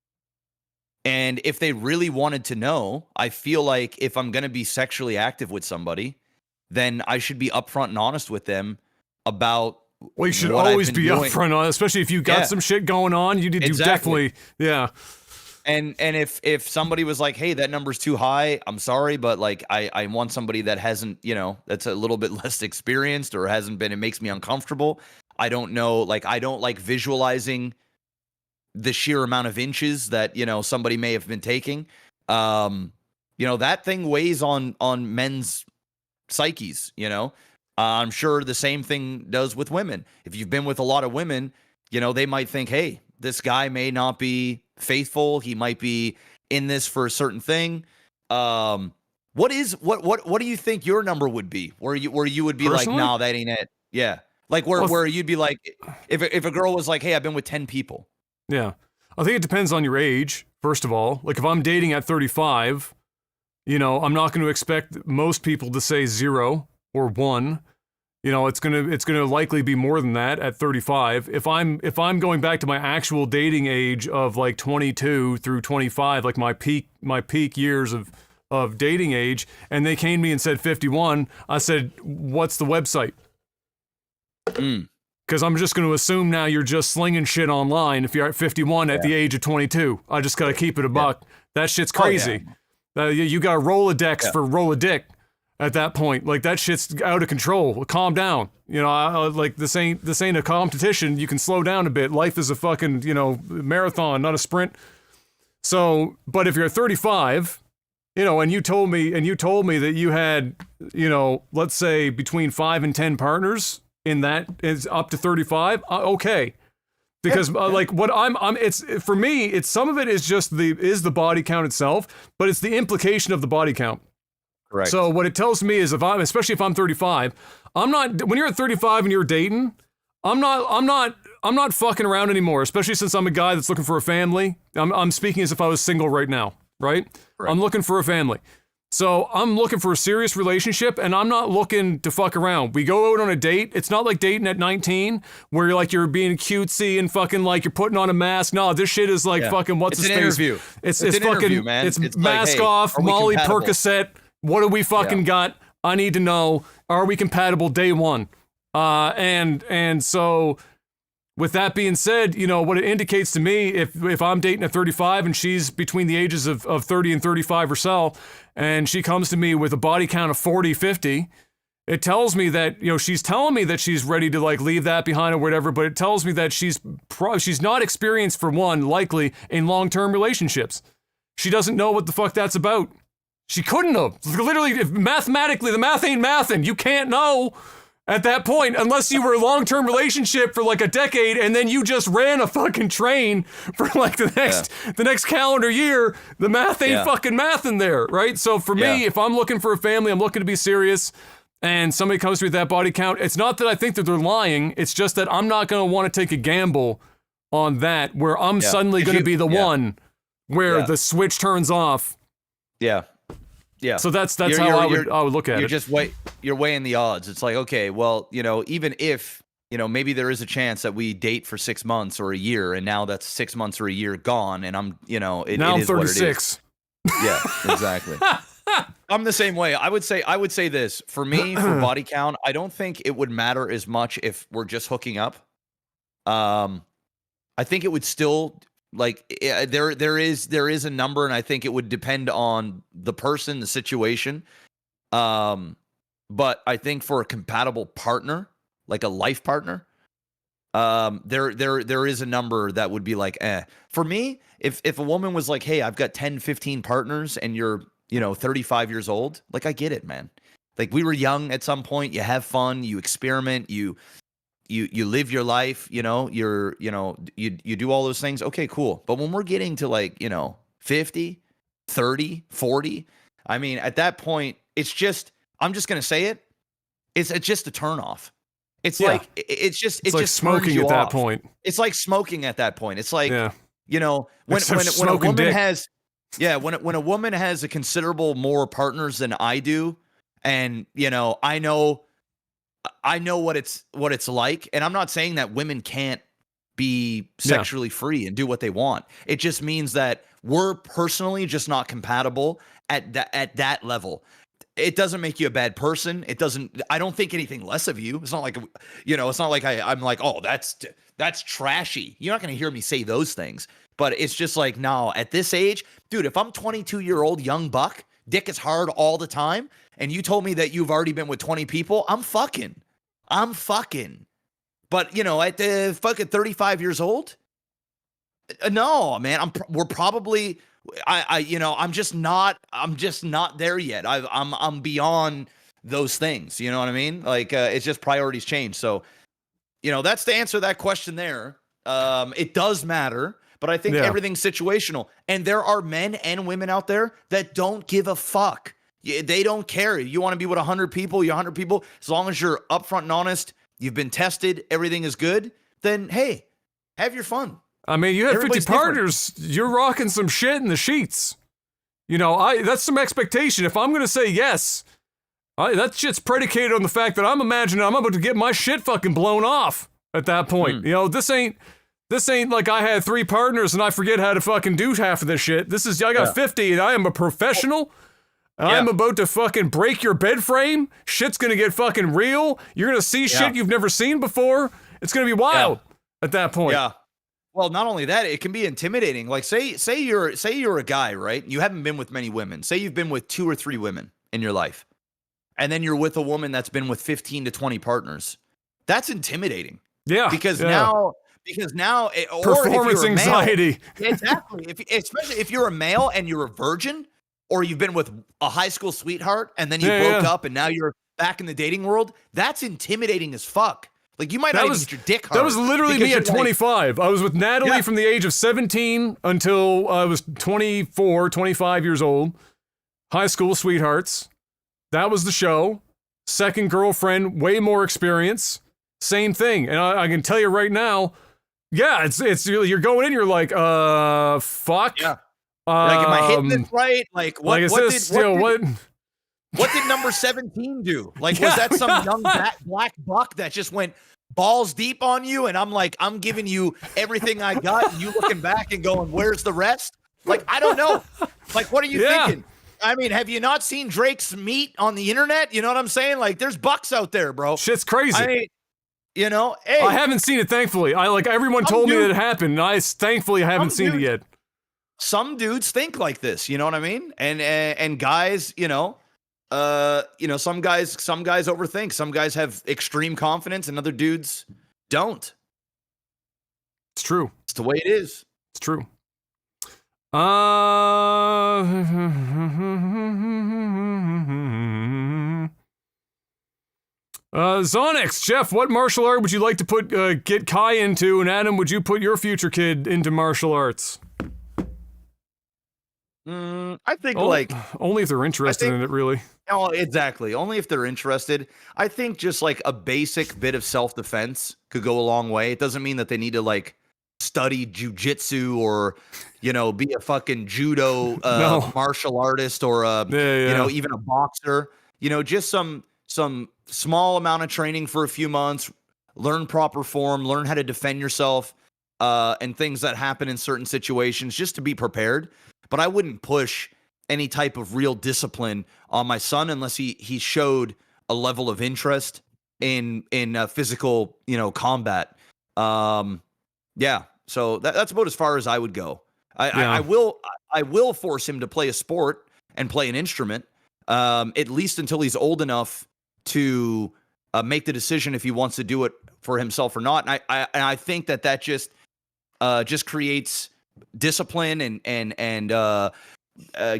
And if they really wanted to know, I feel like if I'm going to be sexually active with somebody, then I should be upfront and honest with them about. Well, you should always be upfront on, especially if you got some shit going on. You definitely, yeah. And if somebody was like, hey, that number's too high, I'm sorry, but I want somebody that hasn't, that's a little bit less experienced or hasn't been, it makes me uncomfortable. I don't know, I don't like visualizing the sheer amount of inches that, somebody may have been taking. That thing weighs on men's psyches, I'm sure the same thing does with women. If you've been with a lot of women, they might think, hey, this guy may not be faithful. He might be in this for a certain thing. What do you think your number would be? Where you would be personally? Like, no, that ain't it. Yeah. Like where you'd be like, if a girl was like, hey, I've been with 10 people. Yeah. I think it depends on your age, first of all. Like if I'm dating at 35, you know, I'm not going to expect most people to say 0 or 1. You know, it's gonna likely be more than that at 35. If I'm going back to my actual dating age of like 22 through 25, like my peak years of dating age, and they came to me and said 51, I said, what's the website? Because I'm just going to assume now you're just slinging shit online if you're at 51 at the age of 22. I just got to keep it a buck. That shit's crazy. You got a Rolodex for Rolodick at that point. Like, that shit's out of control. Calm down. You know, like, this ain't a competition. You can slow down a bit. Life is a fucking, you know, marathon, not a sprint. So, but if you're 35, you know, and you told me that you had, you know, let's say between 5 and 10 partners in that is up to 35, okay. Because like what it's for me, it's some of it is just the body count itself, but it's the implication of the body count. Correct. So what it tells me is especially if I'm 35, I'm not, when you're at 35 and you're dating, I'm not fucking around anymore, especially since I'm a guy that's looking for a family. I'm speaking as if I was single right now, right? Correct. I'm looking for a family. So I'm looking for a serious relationship, and I'm not looking to fuck around. We go out on a date. It's not like dating at 19 where you're being cutesy and fucking like you're putting on a mask. No, this shit is like fucking what's his face? Interview. It's an fucking interview, man. It's like, mask hey, off, Molly compatible? Percocet. What do we fucking got? I need to know. Are we compatible day one? And so with that being said, you know, what it indicates to me, if I'm dating at 35 and she's between the ages of 30 and 35 or so, and she comes to me with a body count of 40, 50, it tells me that, you know, she's telling me that she's ready to like leave that behind or whatever, but it tells me that she's not experienced, for one, likely in long-term relationships. She doesn't know what the fuck that's about. She couldn't have. Literally, if mathematically, the math ain't mathin'. You can't know at that point, unless you were a long-term relationship for like a decade and then you just ran a fucking train for like the next calendar year, the math ain't fucking math in there, right? So for me, if I'm looking for a family, I'm looking to be serious, and somebody comes to me with that body count, it's not that I think that they're lying, it's just that I'm not going to want to take a gamble on that where I'm suddenly going to be the one where the switch turns off. Yeah. Yeah. So that's how I would look at it. You're weighing the odds. It's like, okay, well, you know, even if, you know, maybe there is a chance that we date for 6 months or a year, and now that's 6 months or a year gone, and I'm, you know, now I'm 36. Yeah, exactly. I'm the same way. I would say this for me, for body count, I don't think it would matter as much if we're just hooking up. I think it would still, like, there is a number, and I think it would depend on the person, the situation. But I think for a compatible partner, like a life partner, there is a number that would be like, For me, if a woman was like, hey, I've got 10, 15 partners, and you're, you know, 35 years old, like, I get it, man. Like, we were young at some point. You have fun, you experiment, you live your life, you know, you do all those things. Okay, cool. But when we're getting to like, you know, 50, 30, 40, I mean, at that point, it's just, I'm just going to say it. It's just a turnoff. It's like, it's just smoking at that point. It's like smoking at that point. It's like, you know, when a woman dick. has, when a woman has a considerable more partners than I do, and, you know, I know what it's like, and I'm not saying that women can't be sexually free and do what they want. It just means that we're personally just not compatible at that level. It doesn't make you a bad person. I don't think anything less of you. It's not like, you know, it's not like I'm like, oh, that's trashy. You're not going to hear me say those things, but it's just like, no, at this age, dude, if I'm 22-year-old young buck, dick is hard all the time, and you told me that you've already been with 20 people, I'm fucking. But, you know, at the fucking 35 years old, no, man, we're probably, you know, I'm just not there yet. I'm beyond those things. You know what I mean? Like, it's just priorities change. So, you know, that's the answer to that question there. It does matter, but I think everything's situational, and there are men and women out there that don't give a fuck. They don't care. You want to be with 100 people, you're 100 people. As long as you're upfront and honest, you've been tested, everything is good, then hey, have your fun. I mean, you have 50 Everybody's partners, you're rocking some shit in the sheets. You know, that's some expectation. If I'm going to say yes, that shit's predicated on the fact that I'm imagining I'm about to get my shit fucking blown off at that point. You know, this ain't like I had 3 partners and I forget how to fucking do half of this shit. I got 50 and I am a professional. I'm about to fucking break your bed frame. Shit's gonna get fucking real. You're gonna see shit you've never seen before. It's gonna be wild at that point. Yeah. Well, not only that, it can be intimidating. Like say you're a guy, right? You haven't been with many women. Say you've been with 2 or 3 women in your life. And then you're with a woman that's been with 15 to 20 partners. That's intimidating. Yeah. Because now performance anxiety. Exactly. Especially if you're a male and you're a virgin, or you've been with a high school sweetheart and then you broke up and now you're back in the dating world, that's intimidating as fuck. Like, you might not even get your dick hard. That was literally me at 25. I was with Natalie from the age of 17 until I was 24, 25 years old. High school sweethearts. That was the show. Second girlfriend, way more experience. Same thing. And I can tell you right now, it's you're going in, you're like, fuck. Yeah. Like, am I hitting this right? Like, what did number 17 do? Like, was that some young black buck that just went balls deep on you? And I'm like, I'm giving you everything I got, and you looking back and going, where's the rest? Like, I don't know. Like, what are you thinking? I mean, have you not seen Drake's meat on the internet? You know what I'm saying? Like, there's bucks out there, bro. Shit's crazy. I mean, you know, hey, I haven't seen it, thankfully. Everyone told me that it happened, and I thankfully haven't seen it yet. Some dudes think like this, you know what I mean? And guys, some guys overthink. Some guys have extreme confidence, and other dudes don't. It's true. It's the way it is. It's true. Zonix, Jeff, what martial art would you like to get Kai into? And Adam, would you put your future kid into martial arts? I think only if they're interested in it, really. Oh, exactly. Only if they're interested. I think just like a basic bit of self-defense could go a long way. It doesn't mean that they need to like study jujitsu or, be a fucking judo martial artist or even a boxer. Just some small amount of training for a few months, learn proper form, learn how to defend yourself, and things that happen in certain situations, just to be prepared. But I wouldn't push any type of real discipline on my son unless he showed a level of interest in physical, combat. So that's about as far as I would go. I will force him to play a sport and play an instrument, at least until he's old enough to make the decision if he wants to do it for himself or not. And I think that just creates discipline and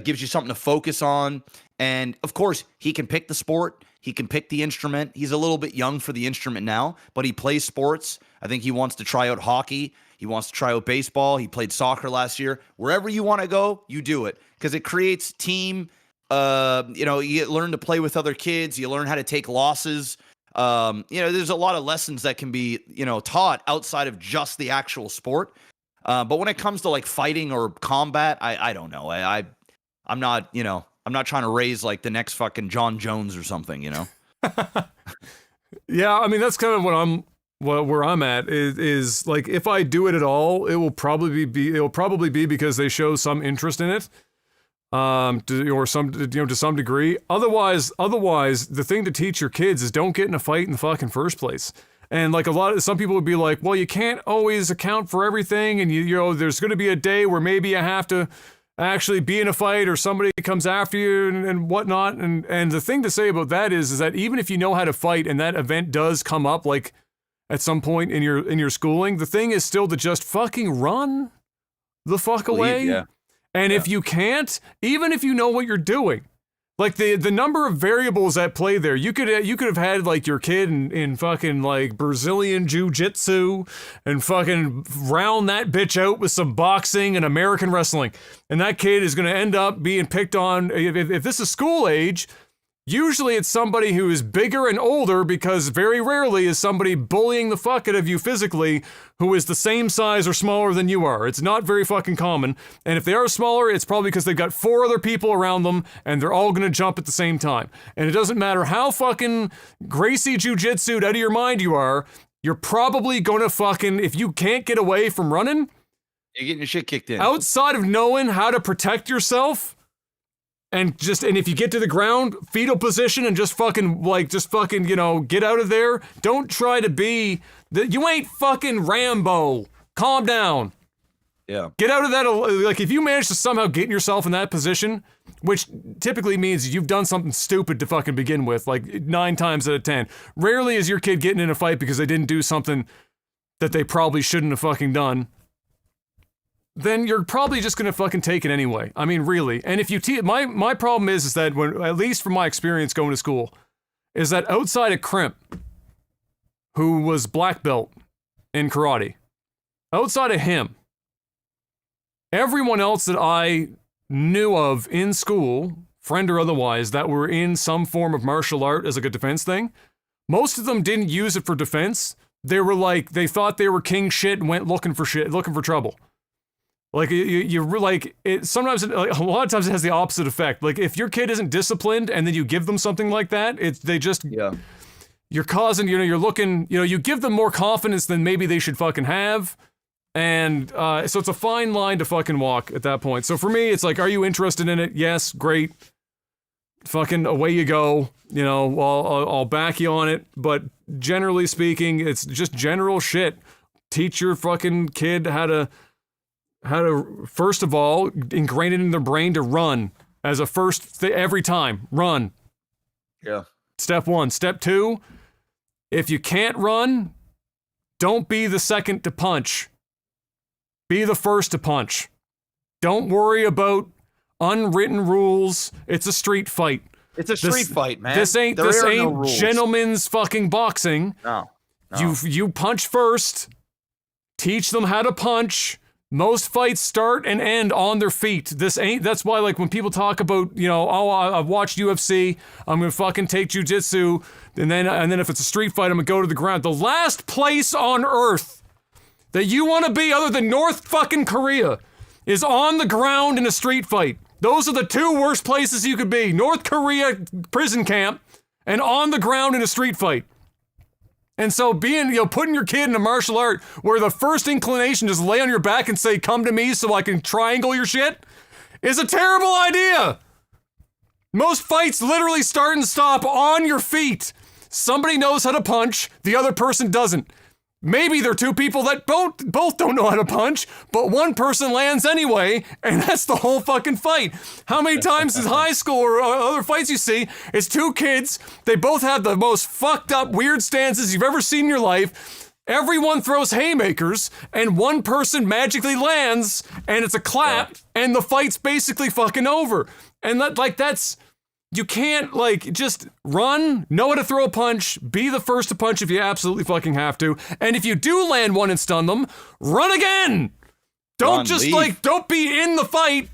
gives you something to focus on. And of course, he can pick the sport. He can pick the instrument. He's a little bit young for the instrument now, but he plays sports. I think he wants to try out hockey. He wants to try out baseball. He played soccer last year. Wherever you want to go, you do it, because it creates team. You learn to play with other kids. You learn how to take losses. There's a lot of lessons that can be, taught outside of just the actual sport. But when it comes to like fighting or combat, I don't know. I'm not trying to raise like the next fucking John Jones or something, Yeah, I mean, that's kind of where I'm at is like, if I do it at all, it will probably be because they show some interest in it, to some degree. Otherwise, the thing to teach your kids is don't get in a fight in the fucking first place. And like some people would be like, well, you can't always account for everything, and there's going to be a day where maybe you have to actually be in a fight or somebody comes after you and whatnot. And the thing to say about that is that even if you know how to fight and that event does come up like at some point in your schooling, the thing is still to just fucking run the fuck away. Yeah. And if you can't, even if you know what you're doing, like the number of variables at play there, you could have had like your kid in fucking like Brazilian jiu-jitsu and fucking round that bitch out with some boxing and American wrestling. And that kid is going to end up being picked on. If this is school age, Usually it's somebody who is bigger and older, because very rarely is somebody bullying the fuck out of you physically who is the same size or smaller than you are. It's not very fucking common. And if they are smaller, it's probably because they've got 4 other people around them and they're all gonna jump at the same time. And it doesn't matter how fucking Gracie Jiu-Jitsu'd out of your mind you are, you're probably gonna fucking, if you can't get away from running, You're getting your shit kicked in. outside of knowing how to protect yourself, and if you get to the ground, fetal position, and just fucking, you know, get out of there. Don't try to be, you ain't fucking Rambo. Calm down. Yeah. Get out of that, like, if you manage to somehow get yourself in that position, which typically means you've done something stupid to fucking begin with, like 9 times out of 10. Rarely is your kid getting in a fight because they didn't do something that they probably shouldn't have fucking done. Then you're probably just gonna fucking take it anyway. I mean, really. And if you my problem is that when, at least from my experience going to school, is that outside of Crimp, who was black belt in karate, outside of him, everyone else that I knew of in school, friend or otherwise, that were in some form of martial art as like a defense thing, most of them didn't use it for defense. They were like, they thought they were king shit and went looking for trouble. Like, you're like, sometimes, like, a lot of times it has the opposite effect. Like, if your kid isn't disciplined and then you give them something like that, you're causing, you know, you're looking, you know, you give them more confidence than maybe they should fucking have. And so it's a fine line to fucking walk at that point. So for me, it's like, are you interested in it? Yes, great. Fucking away you go. You know, I'll back you on it. But generally speaking, it's just general shit. Teach your fucking kid how to first of all ingrain it in their brain to run as a first every time. Run. Yeah. Step 1. Step 2, if you can't run, don't be the second to punch. Be the first to punch. Don't worry about unwritten rules. It's a street fight. It's a street fight, man. This ain't no gentleman's fucking boxing. No. You punch first. Teach them how to punch. Most fights start and end on their feet. That's why, like, when people talk about, you know, oh, I've watched UFC, I'm gonna fucking take jiu-jitsu, and then if it's a street fight, I'm gonna go to the ground. The last place on earth that you want to be, other than North fucking Korea, is on the ground in a street fight. Those are the 2 worst places you could be. North Korea prison camp and on the ground in a street fight. And so putting your kid in a martial art where the first inclination is lay on your back and say, come to me so I can triangle your shit, is a terrible idea. Most fights literally start and stop on your feet. Somebody knows how to punch, the other person doesn't. Maybe they're 2 people that both don't know how to punch, but one person lands anyway, and that's the whole fucking fight. How many times in high school or other fights you see, it's 2 kids, they both have the most fucked up weird stances you've ever seen in your life. Everyone throws haymakers, and one person magically lands, and it's a clap, and the fight's basically fucking over. And that's... You can't, like, just run, know how to throw a punch, be the first to punch if you absolutely fucking have to, and if you do land one and stun them, run again! Don't don't be in the fight.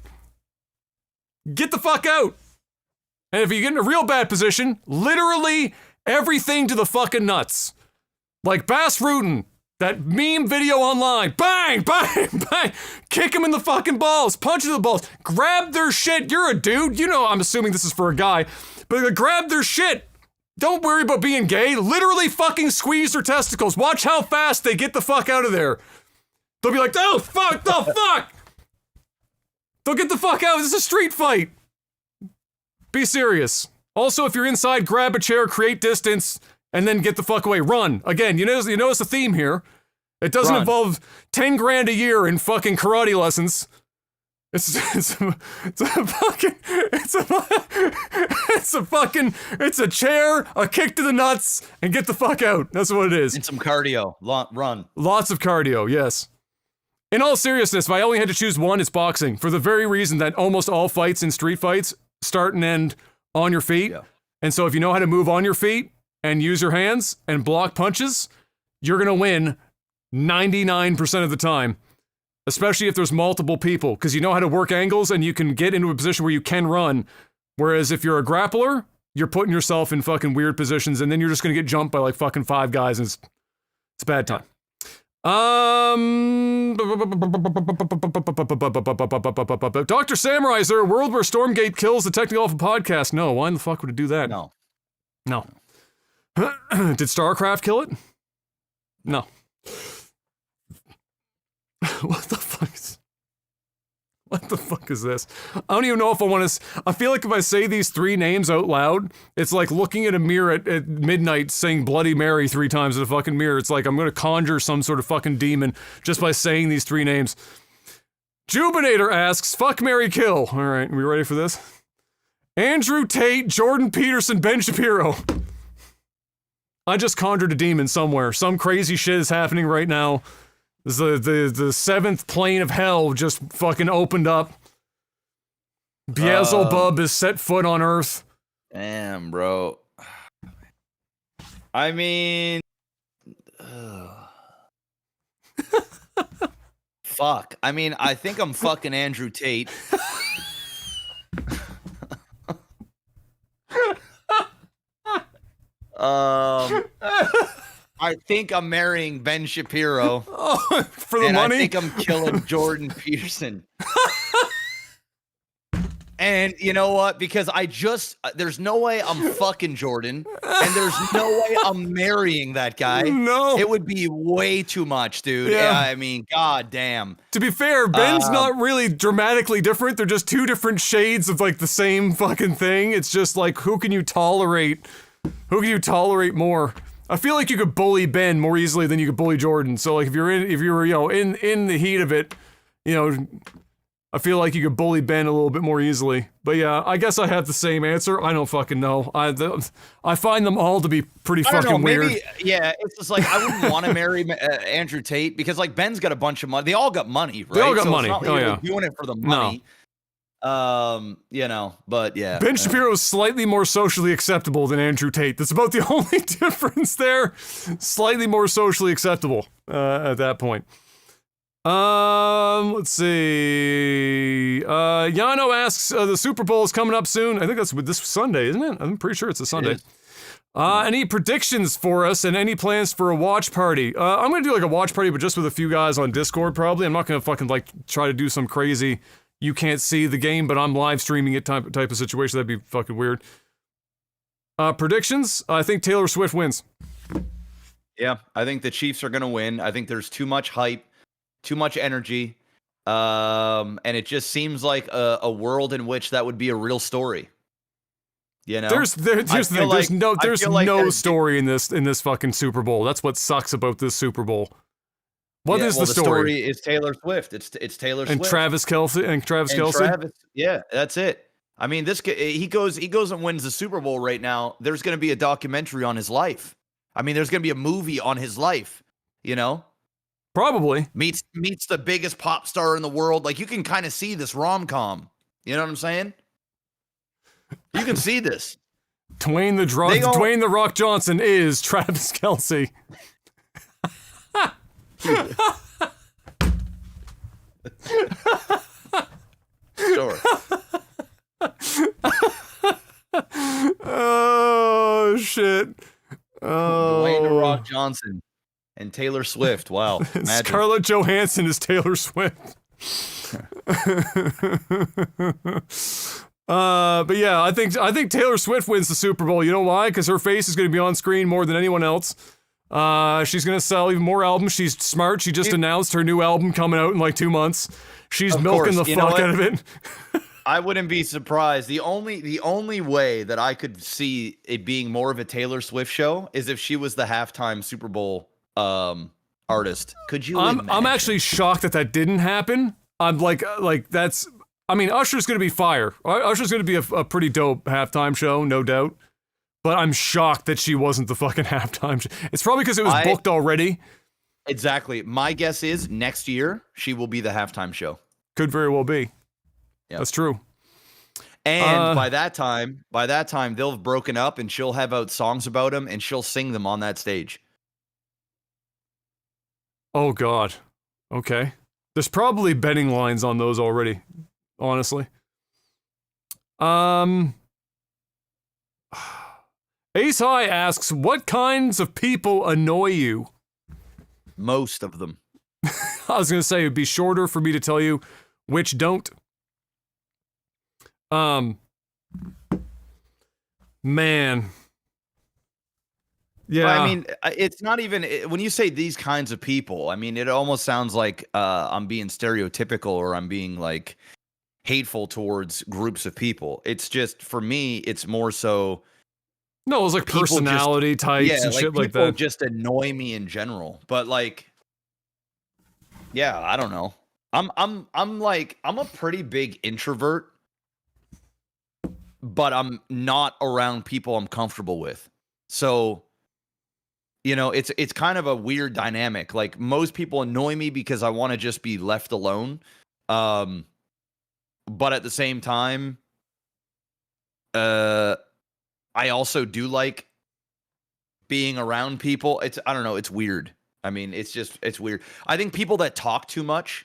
Get the fuck out. And if you get in a real bad position, literally everything to the fucking nuts. Like Bass Rutten, that meme video online. Bang, bang, bang. Kick him in the fucking balls. Punch him in the balls. Grab their shit. You're a dude. You know, I'm assuming this is for a guy. But grab their shit. Don't worry about being gay. Literally fucking squeeze their testicles. Watch how fast they get the fuck out of there. They'll be like, oh, fuck, the fuck. They'll get the fuck out. This is a street fight. Be serious. Also, if you're inside, grab a chair, create distance, and then get the fuck away. Run. Again, you notice the theme here. It doesn't involve 10 grand a year in fucking karate lessons. It's a chair, a kick to the nuts, and get the fuck out. That's what it is. And some cardio. Run. Lots of cardio, yes. In all seriousness, if I only had to choose one, it's boxing. For the very reason that almost all fights in street fights start and end on your feet. Yeah. And so if you know how to move on your feet, and use your hands and block punches, you're gonna win 99% of the time. Especially if there's multiple people, because you know how to work angles and you can get into a position where you can run. Whereas if you're a grappler, you're putting yourself in fucking weird positions, and then you're just gonna get jumped by like fucking 5 guys, and it's a bad time. Dr. Samurai, is there a world where Stormgate kills the Technical Alpha podcast? No, why in the fuck would it do that? No. Did StarCraft kill it? No. What the fuck is this? I don't even know if I want to. I feel like if I say these 3 names out loud, it's like looking at a mirror at midnight saying Bloody Mary 3 times in a fucking mirror. It's like I'm going to conjure some sort of fucking demon just by saying these 3 names. Jubinator asks, fuck, marry, kill. All right, are we ready for this? Andrew Tate, Jordan Peterson, Ben Shapiro. I just conjured a demon somewhere. Some crazy shit is happening right now. The 7th plane of hell just fucking opened up. Beelzebub has set foot on Earth. Damn, bro. I mean, fuck. I mean, I think I'm fucking Andrew Tate. I think I'm marrying Ben Shapiro. Oh, for the and money? I think I'm killing Jordan Peterson. And you know what? Because there's no way I'm fucking Jordan, and there's no way I'm marrying that guy. No. It would be way too much, dude. Yeah. I mean, god damn. To be fair, Ben's not really dramatically different. They're just 2 different shades of like the same fucking thing. It's just like, who can you tolerate? Who can you tolerate more? I feel like you could bully Ben more easily than you could bully Jordan. So like if you were in the heat of it, I feel like you could bully Ben a little bit more easily. But yeah, I guess I have the same answer. I don't fucking know. I find them all to be pretty fucking weird. Yeah, it's just like I wouldn't want to marry Andrew Tate because like Ben's got a bunch of money. They all got money, right? They all got money. It's not like you're doing it for the money. No. But yeah. Ben Shapiro is slightly more socially acceptable than Andrew Tate. That's about the only difference there. Slightly more socially acceptable at that point. Let's see. Yano asks, the Super Bowl is coming up soon. I think that's this Sunday, isn't it? I'm pretty sure it's a Sunday. Any predictions for us and any plans for a watch party? I'm gonna do like a watch party, but just with a few guys on Discord probably. I'm not gonna fucking like try to do some crazy you can't see the game, but I'm live streaming it type of situation. That'd be fucking weird. Predictions? I think Taylor Swift wins. Yeah, I think the Chiefs are going to win. I think there's too much hype, too much energy, and it just seems like a world in which that would be a real story. You know, there's no story in this fucking Super Bowl. That's what sucks about this Super Bowl. What is the story? The story is Taylor Swift. It's Taylor Swift and Travis Kelce. Yeah, that's it. I mean, he goes and wins the Super Bowl right now. There's going to be a documentary on his life. I mean, there's going to be a movie on his life. You know, probably meets the biggest pop star in the world. Like you can kind of see this rom-com. You know what I'm saying? You can see this. Dwayne the Rock Johnson is Travis Kelce. Sure. Oh shit. Dwayne the Rock Johnson and Taylor Swift. Wow. Scarlett Johansson is Taylor Swift. But yeah, I think Taylor Swift wins the Super Bowl. You know why? Because her face is going to be on screen more than anyone else. She's going to sell even more albums. She's smart. She just announced her new album coming out in like 2 months. She's milking the fuck out of it. I wouldn't be surprised. The only way that I could see it being more of a Taylor Swift show is if she was the halftime Super Bowl artist. Could you imagine? I'm actually shocked that didn't happen. I'm like that's. I mean, Usher's going to be fire. Usher's going to be a pretty dope halftime show, no doubt. But I'm shocked that she wasn't the fucking halftime show. It's probably because it was booked already. Exactly. My guess is next year she will be the halftime show. Could very well be. Yep. That's true. And by that time they'll have broken up and she'll have out songs about him and she'll sing them on that stage. Oh God. Okay. There's probably betting lines on those already, honestly. Ace High asks, what kinds of people annoy you? Most of them. I was going to say it'd be shorter for me to tell you which don't. Man. Yeah. Well, I mean, it's not even when you say these kinds of people. I mean, it almost sounds like I'm being stereotypical or I'm being like hateful towards groups of people. It's just for me, it's more so. No, it was like personality types and shit like that. People just annoy me in general. But like, yeah, I don't know. I'm a pretty big introvert, but I'm not around people I'm comfortable with. So, you know, it's kind of a weird dynamic. Like most people annoy me because I want to just be left alone. But at the same time, I also do like being around people. I don't know, it's weird. I mean, it's weird. I think people that talk too much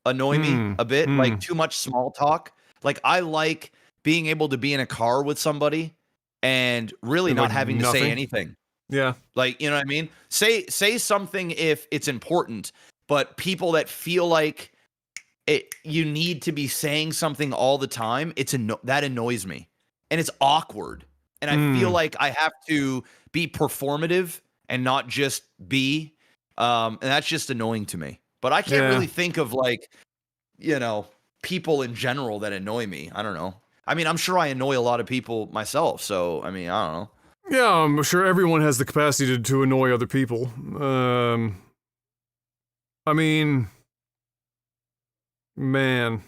annoy me a bit, like too much small talk. Like I like being able to be in a car with somebody and really not having to say anything. Yeah. Like, you know what I mean? Say something if it's important, but people that feel like you need to be saying something all the time, that annoys me. And it's awkward. And I feel like I have to be performative and not just be. And that's just annoying to me. But I can't really think of like, you know, people in general that annoy me. I don't know. I mean, I'm sure I annoy a lot of people myself. So, I mean, I don't know. Yeah, I'm sure everyone has the capacity to annoy other people. I mean, man.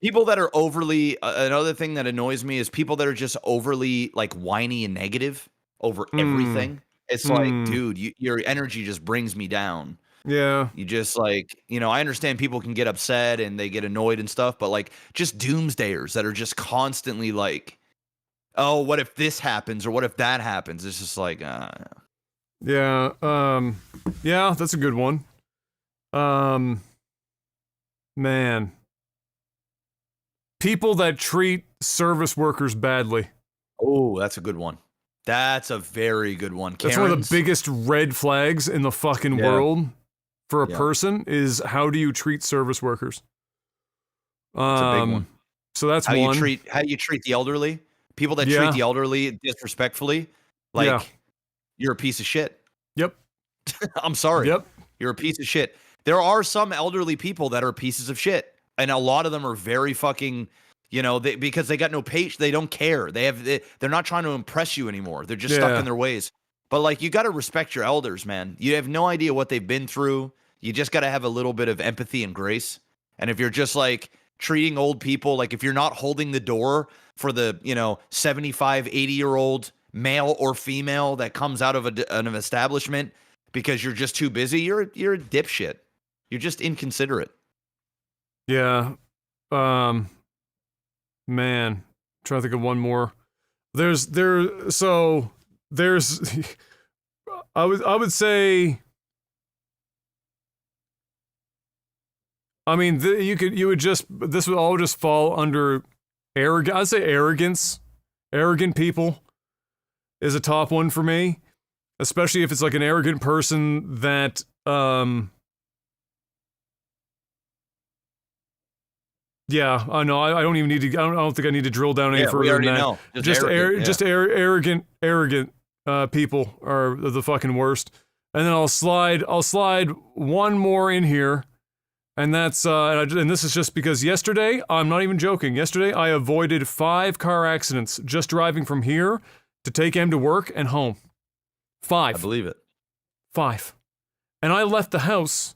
People that are overly, another thing that annoys me is people that are just overly like whiny and negative over everything. It's like, dude, your energy just brings me down. Yeah. You just like, you know, I understand people can get upset and they get annoyed and stuff, but like just doomsdayers that are just constantly like, oh, what if this happens or what if that happens? It's just like, yeah, yeah, that's a good one. Man. People that treat service workers badly. Oh, that's a good one. That's a very good one. That's one of the biggest red flags in the fucking world for a person is how do you treat service workers? That's a big one. So that's how one. How do you treat the elderly? People that treat the elderly disrespectfully, like you're a piece of shit. Yep. I'm sorry. Yep. You're a piece of shit. There are some elderly people that are pieces of shit. And a lot of them are very fucking, you know, because they got no patience. They don't care. They're not trying to impress you anymore. They're just stuck in their ways. But like, you got to respect your elders, man. You have no idea what they've been through. You just got to have a little bit of empathy and grace. And if you're just like treating old people, like if you're not holding the door for the, you know, 75, 80-year-old male or female that comes out of an establishment because you're just too busy, you're a dipshit. You're just inconsiderate. Yeah. Man, I'm trying to think of one more. There's I would say, I mean, this would all just fall under arrogance. I'd say arrogance. Arrogant people is a top one for me, especially if it's like an arrogant person that, yeah, I know. I don't even need to. I don't think I need to drill down any further than that. Know. Just arrogant people are the fucking worst. And then I'll slide one more in here, and that's and this is just because yesterday, I'm not even joking. Yesterday, I avoided 5 car accidents just driving from here to take M to work and home. 5. I believe it. 5, and I left the house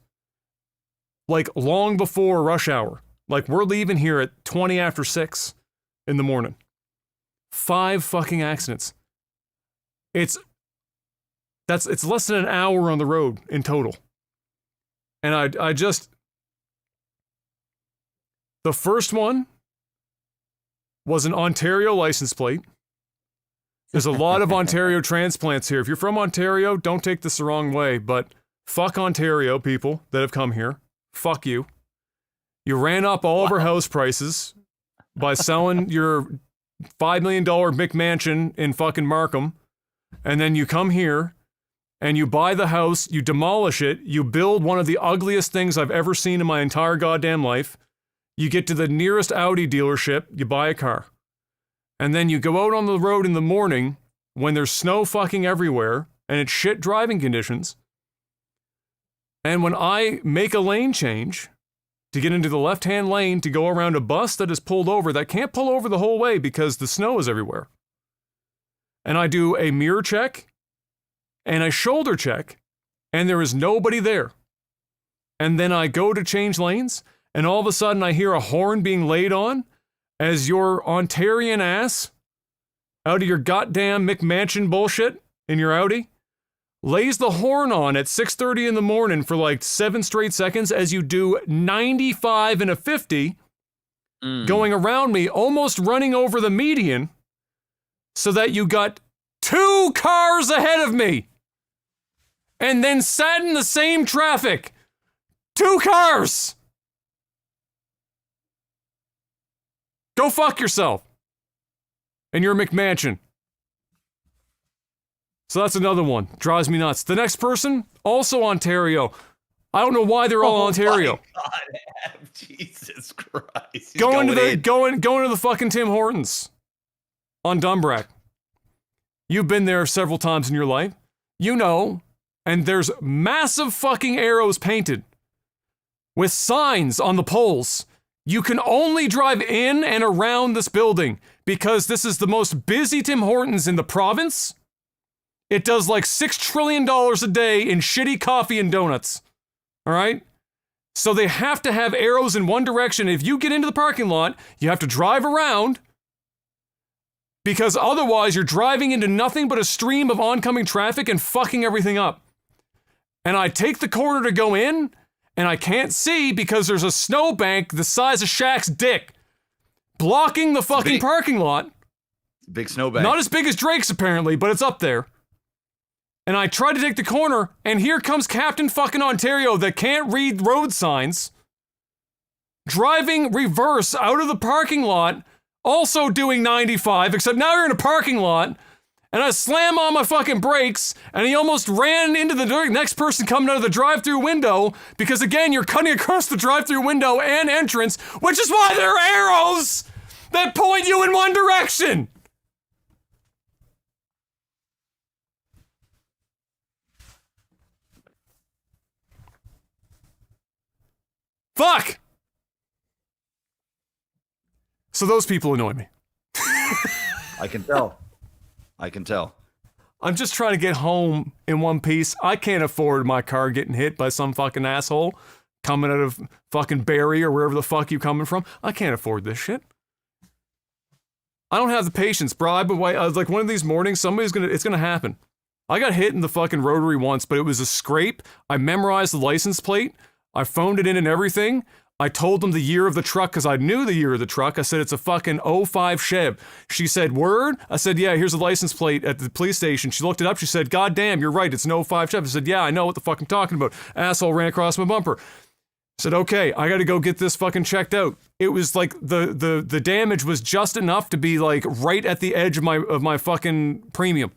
like long before rush hour. Like, we're leaving here at 20 after 6 in the morning. 5 fucking accidents. It's less than an hour on the road in total. And I just... The first one was an Ontario license plate. There's a lot of Ontario transplants here. If you're from Ontario, don't take this the wrong way, but fuck Ontario people that have come here. Fuck you. You ran up all of our house prices by selling your $5 million McMansion in fucking Markham, and then you come here and you buy the house, you demolish it, you build one of the ugliest things I've ever seen in my entire goddamn life. You get to the nearest Audi dealership, you buy a car. And then you go out on the road in the morning when there's snow fucking everywhere and it's shit driving conditions. And when I make a lane change to get into the left-hand lane to go around a bus that is pulled over, that can't pull over the whole way because the snow is everywhere. And I do a mirror check and a shoulder check, and there is nobody there. And then I go to change lanes, and all of a sudden I hear a horn being laid on as your Ontarian ass, out of your goddamn McMansion bullshit in your Audi, lays the horn on at 6:30 in the morning for like 7 straight seconds as you do 95 and a 50, going around me, almost running over the median, so that you got 2 cars ahead of me. And then sat in the same traffic. 2 cars! Go fuck yourself. And your McMansion. So that's another one. Drives me nuts. The next person, also Ontario. I don't know why they're all Ontario. My God, Jesus Christ. He's Going to the fucking Tim Hortons on Dumbrack. You've been there several times in your life. You know, and there's massive fucking arrows painted with signs on the poles. You can only drive in and around this building because this is the most busy Tim Hortons in the province. It does like $6 trillion a day in shitty coffee and donuts. All right? So they have to have arrows in one direction. If you get into the parking lot, you have to drive around because otherwise you're driving into nothing but a stream of oncoming traffic and fucking everything up. And I take the corner to go in, and I can't see because there's a snowbank the size of Shaq's dick blocking the fucking parking lot. Big snowbank. Not as big as Drake's apparently, but it's up there. And I try to take the corner, and here comes Captain fucking Ontario that can't read road signs, driving reverse out of the parking lot, also doing 95, except now you're in a parking lot, and I slam on my fucking brakes, and he almost ran into the next person coming out of the drive-thru window, because again, you're cutting across the drive-thru window and entrance, which is why there are arrows that point you in one direction. Fuck! So those people annoy me. I can tell. I'm just trying to get home in one piece. I can't afford my car getting hit by some fucking asshole coming out of fucking Barrie or wherever the fuck you coming from. I can't afford this shit. I don't have the patience, bro. I was like, one of these mornings, it's gonna happen. I got hit in the fucking rotary once, but it was a scrape. I memorized the license plate. I phoned it in and everything. I told them the year of the truck because I knew the year of the truck. I said, it's a fucking '05 Chev. She said, word? I said, yeah, here's the license plate at the police station. She looked it up. She said, God damn, you're right. It's an '05 Chev. I said, yeah, I know what the fuck I'm talking about. Asshole ran across my bumper. I said, okay, I got to go get this fucking checked out. It was like the damage was just enough to be like right at the edge of my fucking premium.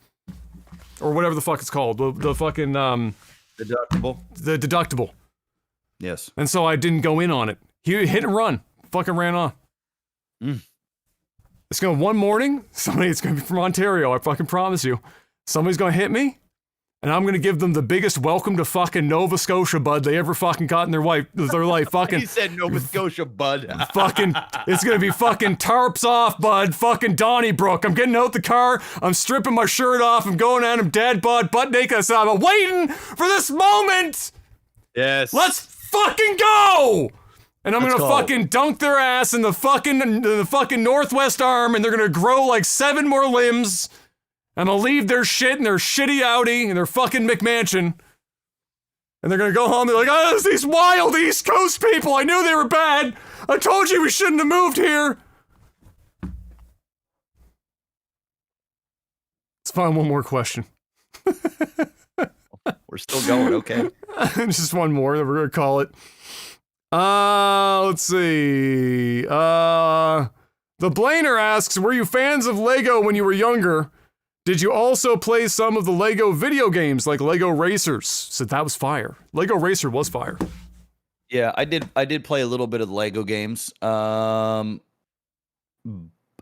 Or whatever the fuck it's called. The fucking, Deductible. The deductible. Yes. And so I didn't go in on it. He hit and run. Fucking ran on. It's gonna, one morning, it's gonna be from Ontario, I fucking promise you. Somebody's gonna hit me, and I'm gonna give them the biggest welcome to fucking Nova Scotia, bud, they ever fucking got in their life. Fucking. He said Nova Scotia, bud. Fucking, it's gonna be fucking tarps off, bud. Fucking Donnybrook. I'm getting out the car. I'm stripping my shirt off. I'm going at him, dad bod, butt naked. I said, I'm waiting for this moment. Yes. Let's fucking go! And I'm Let's gonna go. fucking dunk their ass in the fucking northwest arm, and they're gonna grow like 7 more limbs. I'm gonna leave their shit in their shitty Audi and their fucking McMansion. And they're gonna go home, they're like, oh, it's these wild East Coast people, I knew they were bad. I told you we shouldn't have moved here. Let's find one more question. We're still going, okay. Just one more that we're gonna call it. Let's see. The The Blainer asks, were you fans of Lego when you were younger? Did you also play some of the Lego video games like Lego Racers? Said that was fire. Lego Racer was fire. Yeah, I did play a little bit of the Lego games. And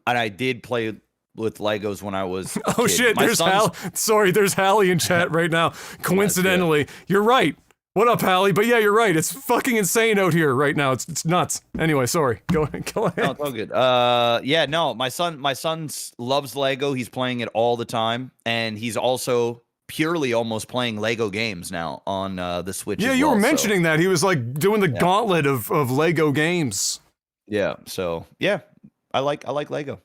I did play with Legos when I was a Oh kid. shit, My there's son's- there's Hallie in chat right now. Coincidentally, you're right. What up, Hallie? But yeah, you're right. It's fucking insane out here right now. It's nuts. Anyway, sorry. Go ahead. No, it's all good. Yeah, no, my son loves Lego. He's playing it all the time, and he's also purely almost playing Lego games now on the Switch. Yeah, as you well, were so- mentioning that he was like doing the gauntlet of Lego games. Yeah, so yeah, I like Lego.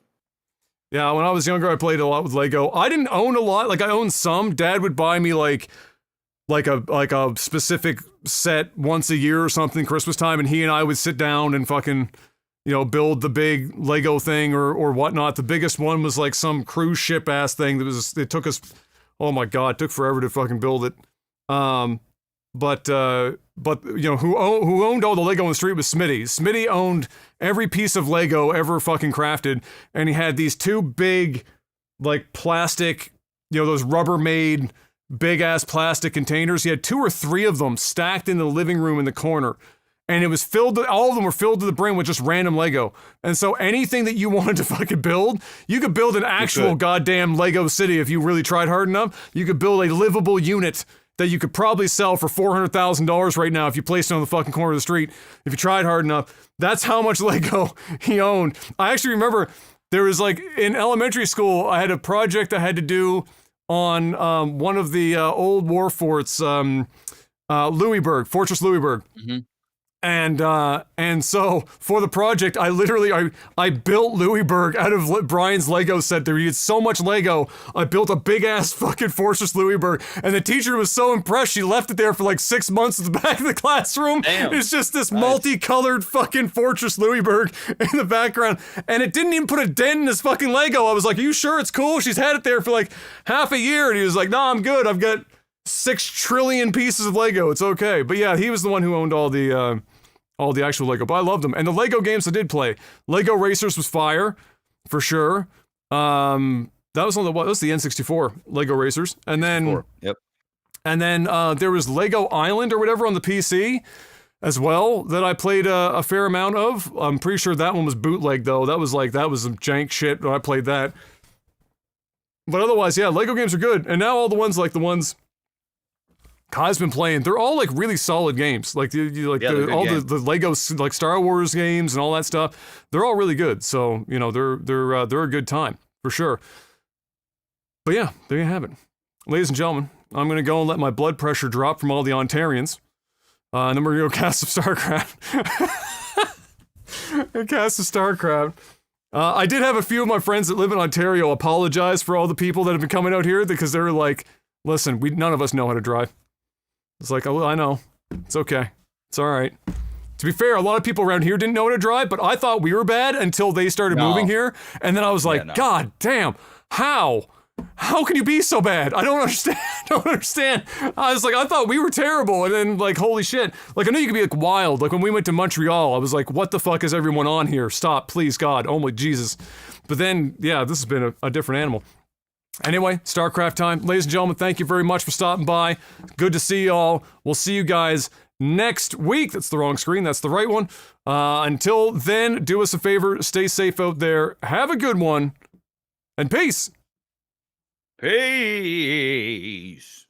Yeah, when I was younger, I played a lot with Lego. I didn't own a lot. Like I owned some. Dad would buy me like a specific set once a year or something, Christmas time, and he and I would sit down and fucking, build the big Lego thing or whatnot. The biggest one was like some cruise ship ass thing it took us, oh my god, it took forever to fucking build it. But who owned all the Lego on the street was Smitty. Smitty owned every piece of Lego ever fucking crafted, and he had these two big, like plastic, those Rubbermaid big ass plastic containers. He had 2 or 3 of them stacked in the living room in the corner. And it was all of them were filled to the brim with just random Lego. And so anything that you wanted to fucking build, you could build an actual goddamn Lego city if you really tried hard enough. You could build a livable unit that you could probably sell for $400,000 right now if you placed it on the fucking corner of the street, if you tried hard enough. That's how much Lego he owned. I actually remember there was like, in elementary school, I had a project I had to do on one of the old war forts, Louisburg, Fortress Louisburg. Mm-hmm. And so for the project, I built Louisburg out of Brian's Lego set. There, he had so much Lego. I built a big ass fucking Fortress Louisburg, and the teacher was so impressed she left it there for like 6 months at the back of the classroom. Damn. It's just this multicolored fucking Fortress Louisburg in the background, and it didn't even put a dent in his fucking Lego. I was like, "Are you sure it's cool?" She's had it there for like half a year, and he was like, "No, I'm good. I've got 6 trillion pieces of Lego. It's okay." But yeah, he was the one who owned all the actual Lego. But I loved them. And the Lego games I did play, Lego Racers was fire, for sure. That was on the N64 Lego Racers, and then and then there was Lego Island or whatever on the PC as well that I played a fair amount of. I'm pretty sure that one was bootleg though. That was some jank shit when I played that. But otherwise, yeah, Lego games are good. And now all the ones Kai's been playing, they're all like really solid games. Like the Lego like Star Wars games and all that stuff. They're all really good. So they're a good time for sure. But yeah, there you have it, ladies and gentlemen. I'm gonna go and let my blood pressure drop from all the Ontarians, and then we're gonna go cast some StarCraft. I did have a few of my friends that live in Ontario apologize for all the people that have been coming out here because they were like, "Listen, none of us know how to drive." It's like, I know. It's okay. It's all right. To be fair, a lot of people around here didn't know how to drive, but I thought we were bad until they started moving here. And then I was like, God damn, how? How can you be so bad? I don't understand. I was like, I thought we were terrible. And then like, holy shit. Like, I know you could be like wild. Like when we went to Montreal, I was like, what the fuck is everyone on here? Stop, please, God. Oh my Jesus. But then, yeah, this has been a different animal. Anyway, StarCraft time. Ladies and gentlemen, thank you very much for stopping by. Good to see y'all. We'll see you guys next week. That's the wrong screen. That's the right one. Until then, do us a favor. Stay safe out there. Have a good one. And peace. Peace.